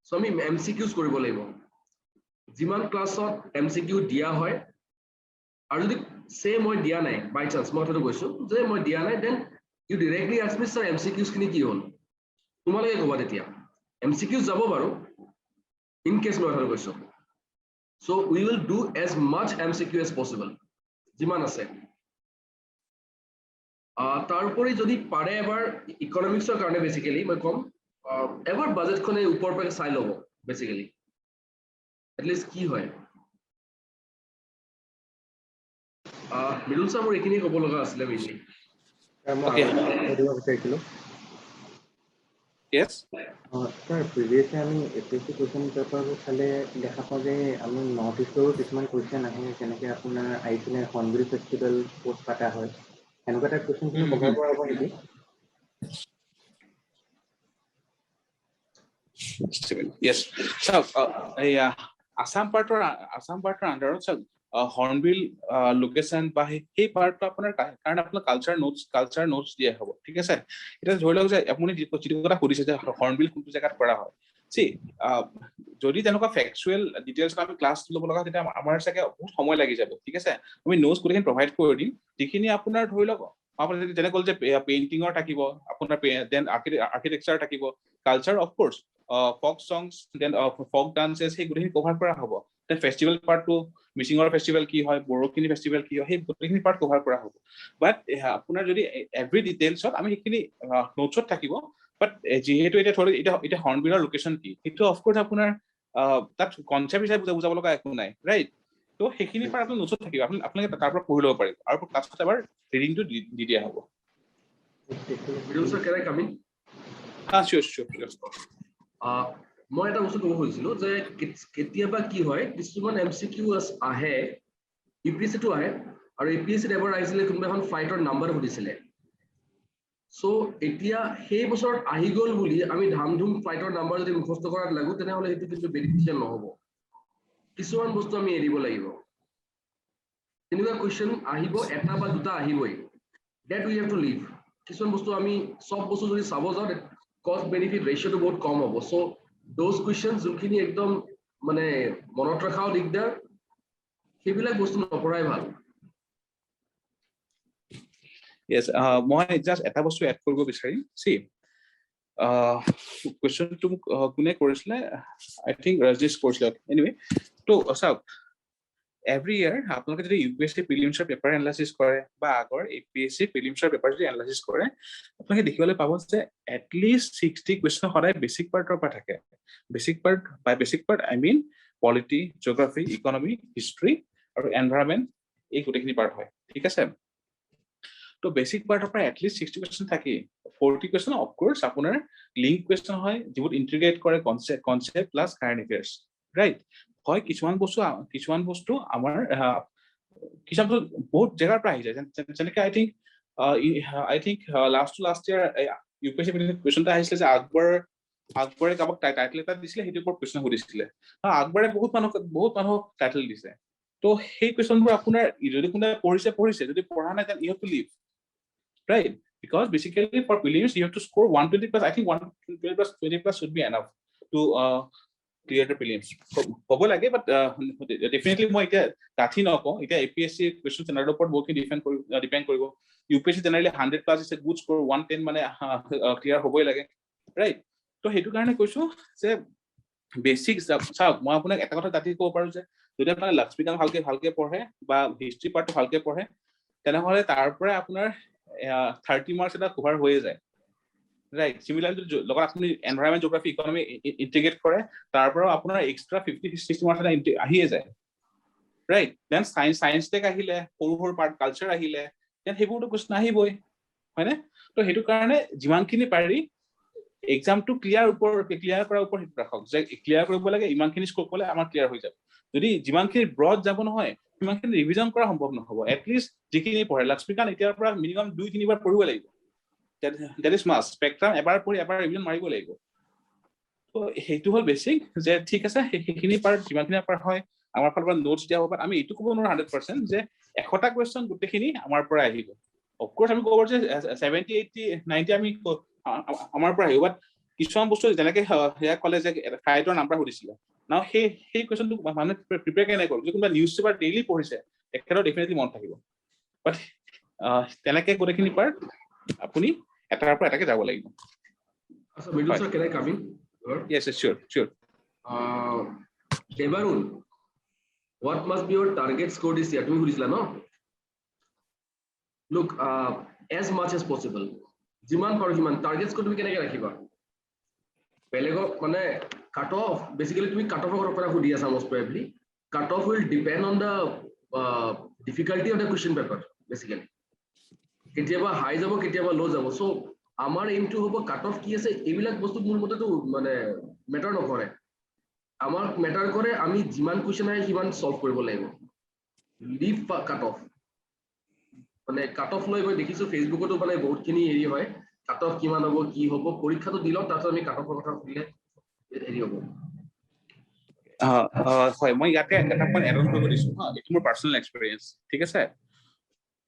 সো আমি MCQs কৰিব লাগিব যিমান ক্লাছত MCQ দিয়া হয় আৰু যদি সে মই দিয়া নাই বাই চান্স মই কথাটো কৈছো যে মই দিয়া নাই then you directly ask me sir MCQs খিনি কি হ'ল তোমালোকে ক'বা তেতিয়া MCQs যাব বাৰু ইন কেছ মই কথাটো কৈছো so we will do as much MCQ as possible যিমান আছে তারপরে যদি পারে এবার ইকোনমিক্সৰ কাৰণে বেসিক্যালি মই কম এবাৰ বাজেটখনে উপৰ পৰা চাই ল'ব বেসিক্যালি এটলিস্ট কি হয় মৃদুল ছাৰ মোৰ এইখিনি ক'ব লগা আছিলে মেইনলি Yes. Sir, previously আমি APSC question paper চালে দেখা পাওঁ যে আমি নৰ্থ ইষ্টৰো কিছুমান কুৱেশ্যন আহে যেনেকৈ আপোনাৰ আহিছিলে হৰ্ণবিল ফেষ্টিভেল ক'ত পাতা হয় এনেকুৱা টাইপ কুৱেশ্যনখিনি কভাৰ কৰা হ'ব নেকি Yes. So, Assam parter under hornbill location বা সেই পাৰ্টটো আপোনাৰ কাৰণ আপোনাৰ কালচাৰ নোটছ দিয়া হ'ব ঠিক আছে এতিয়া ধৰি লওক যে আপুনি যিটো কথা সুধিছে যে হৰ্ণবিল কোনটো জেগাত কৰা হয় যদি তেনেকুৱা ফেকচুৱেল ডিটেইলছ আমি ক্লাছ ল'ব লগা তেতিয়া আমাৰ চাগে বহুত সময় লাগি যাব ঠিক আছে আমি নোটছ গোটেইখিনি প্ৰভাইড কৰি দিম যিখিনি আপোনাৰ ধৰি লওক আপোনাৰ যেনে ক'ল যে পেইণ্টিঙৰ থাকিব আপোনাৰ দেন আৰ্কিটেকচাৰ থাকিব culture of course folk songs then folk dances সেই গোটেইখিনি কভাৰ কৰা হ'ব দেন ফেষ্টিভেল পাৰ্টটো মিচিঙৰ ফেষ্টিভেল কি হয় বড়োখিনি ফেষ্টিভেল কি হয় সেই গোটেইখিনি পাৰ্ট কভাৰ কৰা হ'ব বাট আপোনাৰ যদি এভৰি ডিটেইলছত আমি সেইখিনি নোটছত থাকিব বাট যিহেতু এতিয়া ধৰি এতিয়া হৰ্ণবিলৰ লোকেশ্যন কি সেইটো অফক'ৰ্চ আপোনাৰ তাত কনচেপ্ট হিচাপে বুজাব লগা একো নাই ৰাইট তো সেইখিনি পাৰ্ট আপোনাৰ নোটছত থাকিব আপোনালোকে তাৰ পৰা পঢ়ি ল'ব পাৰিব আৰু ক্লাছত এবাৰ ৰিডিংটো দি দিয়া হ'ব মই এটা বস্তু ক'ব খুজিছিলো যে কেতিয়াবা কি হয় কিছুমান MCQ আহে UPSC-টো আহে আৰু APSC-ত এবাৰ আহিছিলে কোনোবা এখন ফ্লাইটৰ নাম্বাৰ সুধিছিলে সো এতিয়া সেই বছৰত আহি গ'ল বুলি আমি ধামধুম ফ্লাইটৰ নাম্বাৰ যদি মুখস্থ কৰাত লাগো তেনেহ'লে সেইটো কিন্তু বেনিফিচিয়েল নহ'ব কিছুমান বস্তু আমি এৰিব লাগিব তেনেকুৱা কুৱেশ্যন আহিব এটা বা দুটা আহিবই that we have to leave. কিছুমান বস্তু আমি সব বস্তু যদি চাব যাওঁ কষ্ট বেনিফিট ৰেচিঅ'টো বহুত কম হ'ব সো those questions যোনখিনি একদম মানে মনত ৰখাও দিগদাৰ সেইবিলাক বস্তু নপঢ়াই ভাল Yes, মই just এটা বস্তু এড কৰিব বিচাৰিম see question to কোনে কৰিছিলে I think Rajesh কৰিছিলে anyway তো চাওক every year আপোনালোকে যদি UPSC prelims পেপাৰ এনালাইসিস কৰে বা আগৰ APSC prelims পেপাৰ যদি এনালাইসিস কৰে আপোনালোকে দেখিবলৈ পাব যে at least 60 question সদায় বেসিক পাৰ্টৰ পৰা থাকে basic part by basic part I mean polity geography economy history আৰু environment এই গোটেইখিনি পাৰ্ট হয় ঠিক আছে তো বেসিক পাৰ্টৰ পৰা at least 60 question থাকে 40 question of course আপোনাৰ লিংক question হয় যিবোৰ ইন্টিগ্ৰেট কৰে কনসেপ্ট প্লাস কাৰেন্ট অ্যাফেয়াৰ্স ৰাইট হয় কিছুমান বস্তু আমাৰ কিছুমান বহুত জায়গাৰ পৰা আহি যায় যেনেকৈ I think last year UPSC কুৱেশ্যনটা আহিছিলে যে আকবৰে কাবাক টাইটেল এটা দিছিলে সেইটো ওপৰত প্ৰশ্ন সুধিছিলে আকবৰে বহুত মানুহ টাইটেল দিছে তো সেই কুৱেশ্যনবোৰ আপোনাৰ যদি কোনে পঢ়িছে যদি পঢ়া নাই then you have to leave right because basically for prelims you have to score 120 plus I think 120 plus 20 plus should be enough to clear the prelims হ'ব লাগে but definitely মই এটা কাঠি নকওঁ এটা APSC question standard ওপৰত বহুত depend কৰিব UPSC generally 100 plus is a good score 110 মানে clear হ'বই লাগে right তো হেতু কাৰণে কৈছো যে বেসিক চাওক মই আপোনাক এটা কথা দাঁতি ক'ব পাৰো যে যদি আপোনাৰ লক্ষ্মীকান্ত ভালকে পঢ়ে বা হিষ্ট্ৰি পাৰ্টটো ভালকে পঢ়ে তেনেহলে তাৰ পৰা আপোনাৰ 30 মাৰ্কস এটা কভাৰ হৈ যায় right similarly লগত আপুনি এনভায়ৰনমেন্ট জিওগ্ৰাফি ইকোনমি ইন্টিগ্ৰেট কৰে তাৰ পৰা আপোনাৰ এক্সট্ৰা 50-60 মাৰ্কস এটা আহিয়ে যায় right then science টেক আহিলে সৰু পাৰ্ট কালচাৰ আহিলে then হেবোৰটো কুৱেশ্যন আহিবই হয়নে তো হেতু কাৰণে যিমানখিনি পাৰি এক্সামটো ক্লিয়াৰ কৰাৰ ওপৰত হিট ৰাখক যে ক্লিয়াৰ কৰিব লাগে ইমানখিনি স্কোপ হ'লে আমাৰ ক্লিয়াৰ হৈ যাব যদি যিমানখিনি ব্ৰড যাব নহয় সিমানখিনি ৰিভিজন কৰা সম্ভৱ নহব এট লিষ্ট যিখিনি পঢ়ে লক্ষ্মীকান্ত এতিয়াৰ পৰা মিনিমাম 2-3 বাৰ পঢ়িব লাগিব that is must spectrum এবাৰ পঢ়ি এবাৰ ৰিভিজন মাৰিব লাগিব তো হেতু হল বেসিক যে ঠিক আছে সেইখিনি পাৰ্ট যিমানখিনি পাৰ হয় আমাৰ ফালৰ পৰা নোটছ দিয়া হ'ব বাট আমি এইটো ক'ব নোৱাৰো 100% যে 100টা কোৱেশ্চন গোটেইখিনি আমাৰ পৰা আহিব অফ কোৰ্স আমি ক'ব যে 70 80 90 আমি আমাৰ পৰা আহিব বাট কিছুমান বস্তু যেনেকৈ হেয়া কলে যে ফ্লাইটৰ নাম্বাৰ সুধিছিলে নাও সেই কোৱেশ্চনটো মানুহে প্ৰিপেয়াৰ কেনে কৰিব যে কোনোবা নিউজ পেপাৰ ডেইলি পঢ়িছে একেবাৰে ডেফিনেটলি মন থাকিব বাট তেনেকৈ গোটেইখিনি পাৰ্ট আপুনি এটাৰ পৰা এটাকে যাব লাগিব আচ্ছা middle sir can I come in yes sure Devarun what must be your target score this year তুমি বুঝিলা ন look as much as possible যিমান পাৰো সিমান টাৰ্গেট স্কোৰ তুমি কেনেকৈ ৰাখিবা বেলেগক মানে কাট অফ বেসিক্যালি তুমি কাট অফৰ পৰা সুধি আছা most probably cut off will depend on the difficulty of the question paper basically কেতিয়াবা হাই যাব কেতিয়াবা লো যাব সো আমাৰ এইমটো হ'ব কাট অফ কি আছে এইবিলাক বস্তু মোৰ মতেতো মানে মেটাৰ নকৰে আমাৰ মেটাৰ কৰে আমি যিমান কোৱেশ্চন আহে সিমান সলভ কৰিব লাগিব লিভ কাট অফ মানে কাট অফ লৈ মই দেখিছো ফেসবুকতো মানে বহুতখিনি হেৰি হয় কাট অফ কিমান হ'ব কি হ'ব পৰীক্ষাটো দিলো তাৰপিছত আমি কাট অফৰ কথা সুধিলে হেৰি হ'ব হয় মই ইয়াতে এটা পইণ্ট এড অন কৰিব দিছো এইটো মোৰ পাৰ্সোনাল এক্সপেৰিয়েন্স ঠিক আছে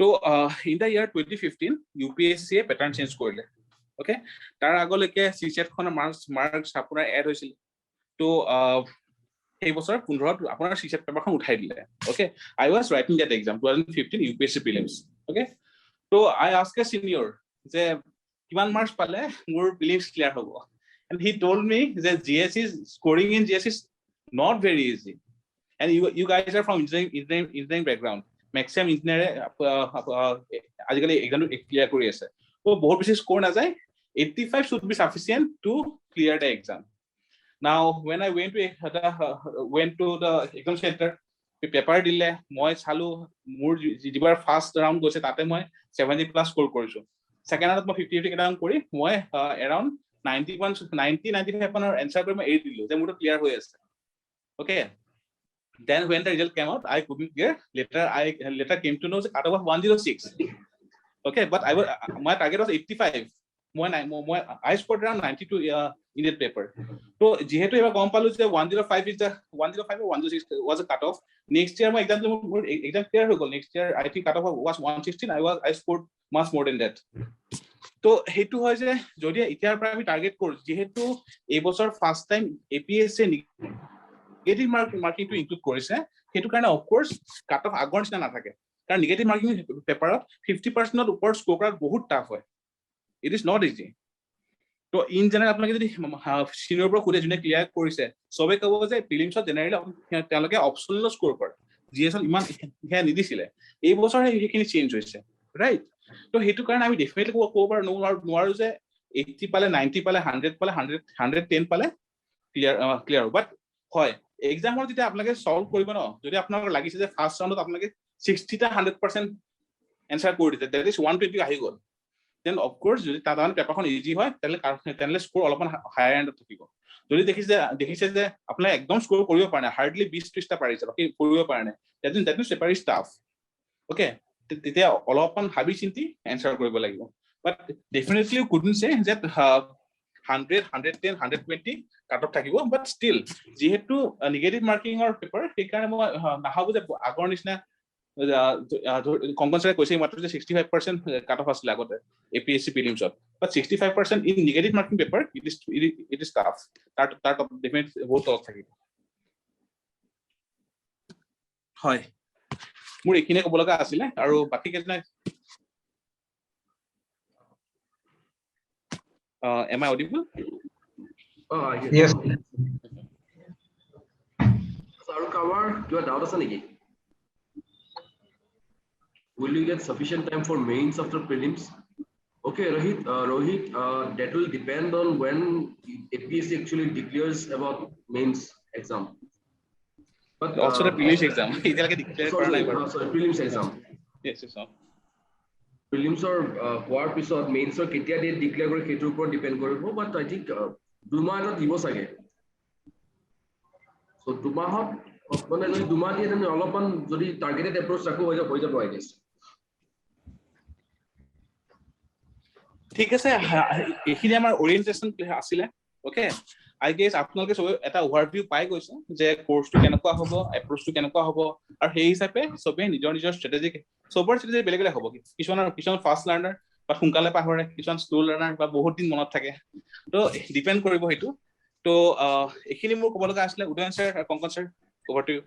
তো in the year 2015 UPSC pattern change কৰিলে ওকে তাৰ আগলৈকে সিসেট খনৰ মাৰ্কস আপোনাৰ এড হৈছিল তো এই বছৰ 15 আপোনাৰ সিসেট পেপাৰখন উঠাই দিলে okay I was writing that exam 2015 UPSC prelims okay তো আই আস্ক এ সিনিয়ৰ যে কিমান মাৰ্কস পালে মোৰ প্ৰিলিমছ ক্লিয়াৰ হ'ব and he told me that GS is scoring in GS is not very easy and you guys are from engineering background maximum engineer আজিকালি exam clear কৰি আছে তো বহুত বেছি স্কোৰ না যায় 85 should be sufficient to clear the exam now when I went to the exam center paper dile moi chalu mur jibar first round goise tate moi 70 plus score korisu second round moi 50 round kori moi around 90-95 পানৰ answer কৰি মই এৰি দিলো যে মোৰটো clear হৈ আছে okay then when the result came out I couldn't clear later came to know that cut off 106 okay but my target was 85 I scored around 92 in that paper. So যেহেতু এবাৰ গম পালো যে 105 is the 105 or 106 was a cutoff. Next year my exam clear হৈ গল. Next year I think cutoff was 116. I scored much more than that. তো হেতু হয় যে যদি এতিয়াৰ পৰা আমি টাৰ্গেট কৰো যেহেতু এই বছৰ first time APSC negative marking two include কৰিছে হেতু কাৰণে অফ কোৰ্স কাট অফ আগৰ নিচিনা নাথাকে কাৰণ নেগেটিভ মাৰ্কিং পেপাৰত 50% ওপৰ স্কোৰ কৰাত বহুত টাফ হয় ইট ইজ নট ইজি তো ইন জেনাৰেল আপোনাক যদি সিনিয়ৰ পৰা খুদে যোনে ক্লিয়াৰ কৰিছে সবে ক'ব যে প্ৰিলিমছত জেনাৰেলি তেওঁলোকে অপচনেল স্কোৰ কৰে জিএছল ইমান হে নিদিছিলে এই বছৰ সেইখিনি চেঞ্জ হৈছে ৰাইট তো হেতু কাৰণে আমি ডেফিনেটলি ক'ব পাৰো নোৱাৰো যে 80 পালে 90 পালে 100 পালে 110 পালে ক্লিয়াৰ বাট হয় এক্সামৰ যেতিয়া আপোনালোকে সলভ কৰিব ন যদি আপোনালোকৰ লাগিছে যে ফাৰ্স্ট ৰাউণ্ডত আপোনালোকে 60 টা 100% এনসাৰ কৰি দিছে দ্যাট ইজ 120 আহি গল দেন অফ কোৰ্স যদি তাদান পেপাৰখন ইজি হয় তেনলে স্কোৰ অলপমান হায়াৰ এন্ডত থাকিব যদি দেখিছে যে আপোনালোকে একদম স্কোৰ কৰিব পাৰে না হাৰ্ডলি 20-30 টা পাৰিছে বাকি কৰিব পাৰে না that is paper is tough okay তেতিয়া অলপমান ভাবি চিন্তি এনসাৰ কৰিব লাগিব বাট ডেফিনেটলি কুডন্ট সে that 100 110 120 কাট অফ থাকিব বাট ষ্টিল যেহেতু নেগেটিভ মাৰ্কিংৰ পেপাৰ সেই কাৰণে মই নাভাবো যে আগৰ নিচিনা কংকন স্যাৰে কৈছে মাত্ৰ যে 65% কাট অফ আছিল আগতে APSC প্ৰিলিমছত but 65% in negative marking paper it is tough তাত ডেফিনেটলি বহুত তলত থাকিব হয় মোৰ এইখিনিয়ে ক'ব লগা আছিলে আৰু বাকি কেনে am I audible? Yes. Sarukawar, you are doubt asa niki? Will you get sufficient time for mains after prelims? Okay, Rohit, that will depend on when APSC actually declares about mains exam. But also the prelims exam. Sorry, prelims exam. Yes, yes, sir. প্ৰিলিমছৰ হোৱাৰ পিছত মেইনছৰ কেতিয়া date declare কৰে সেইটোৰ ওপৰত depend কৰিব বাট আই think 2 মাহ এটা দিব চাগে সো 2 মাহত মানে যদি 2 মাহ দিয়ে তেনে অলপমান যদি টাৰ্গেটেড এপ্ৰোচ ৰাখো হৈ যাব আই গেছ ঠিক আছে এইখিনি আমাৰ ওৰিয়েন্টেশন আছিল ওকে আই গেছ আপোনালোকে সব এটা ওভাৰভিউ পাই গৈছে যে কোৰ্সটো কেনেকুৱা হ'ব এপ্ৰোচটো কেনেকুৱা হ'ব আৰু সেই হিচাপে সবে নিজৰ ষ্ট্ৰেটেজি সবৰ ষ্ট্ৰেটেজি বেলেগ বেলেগ হ'ব কিছুমান ফাষ্ট লাৰ্নাৰ বা সোনকালে পাহৰে কিছুমান স্লো লাৰ্নাৰ বা বহুত দিন মনত থাকে তো ডিপেন্ড কৰিব সেইটো তো এইখিনি মোৰ ক'ব লগা আছিলে Udayan sir Kankan sir over to U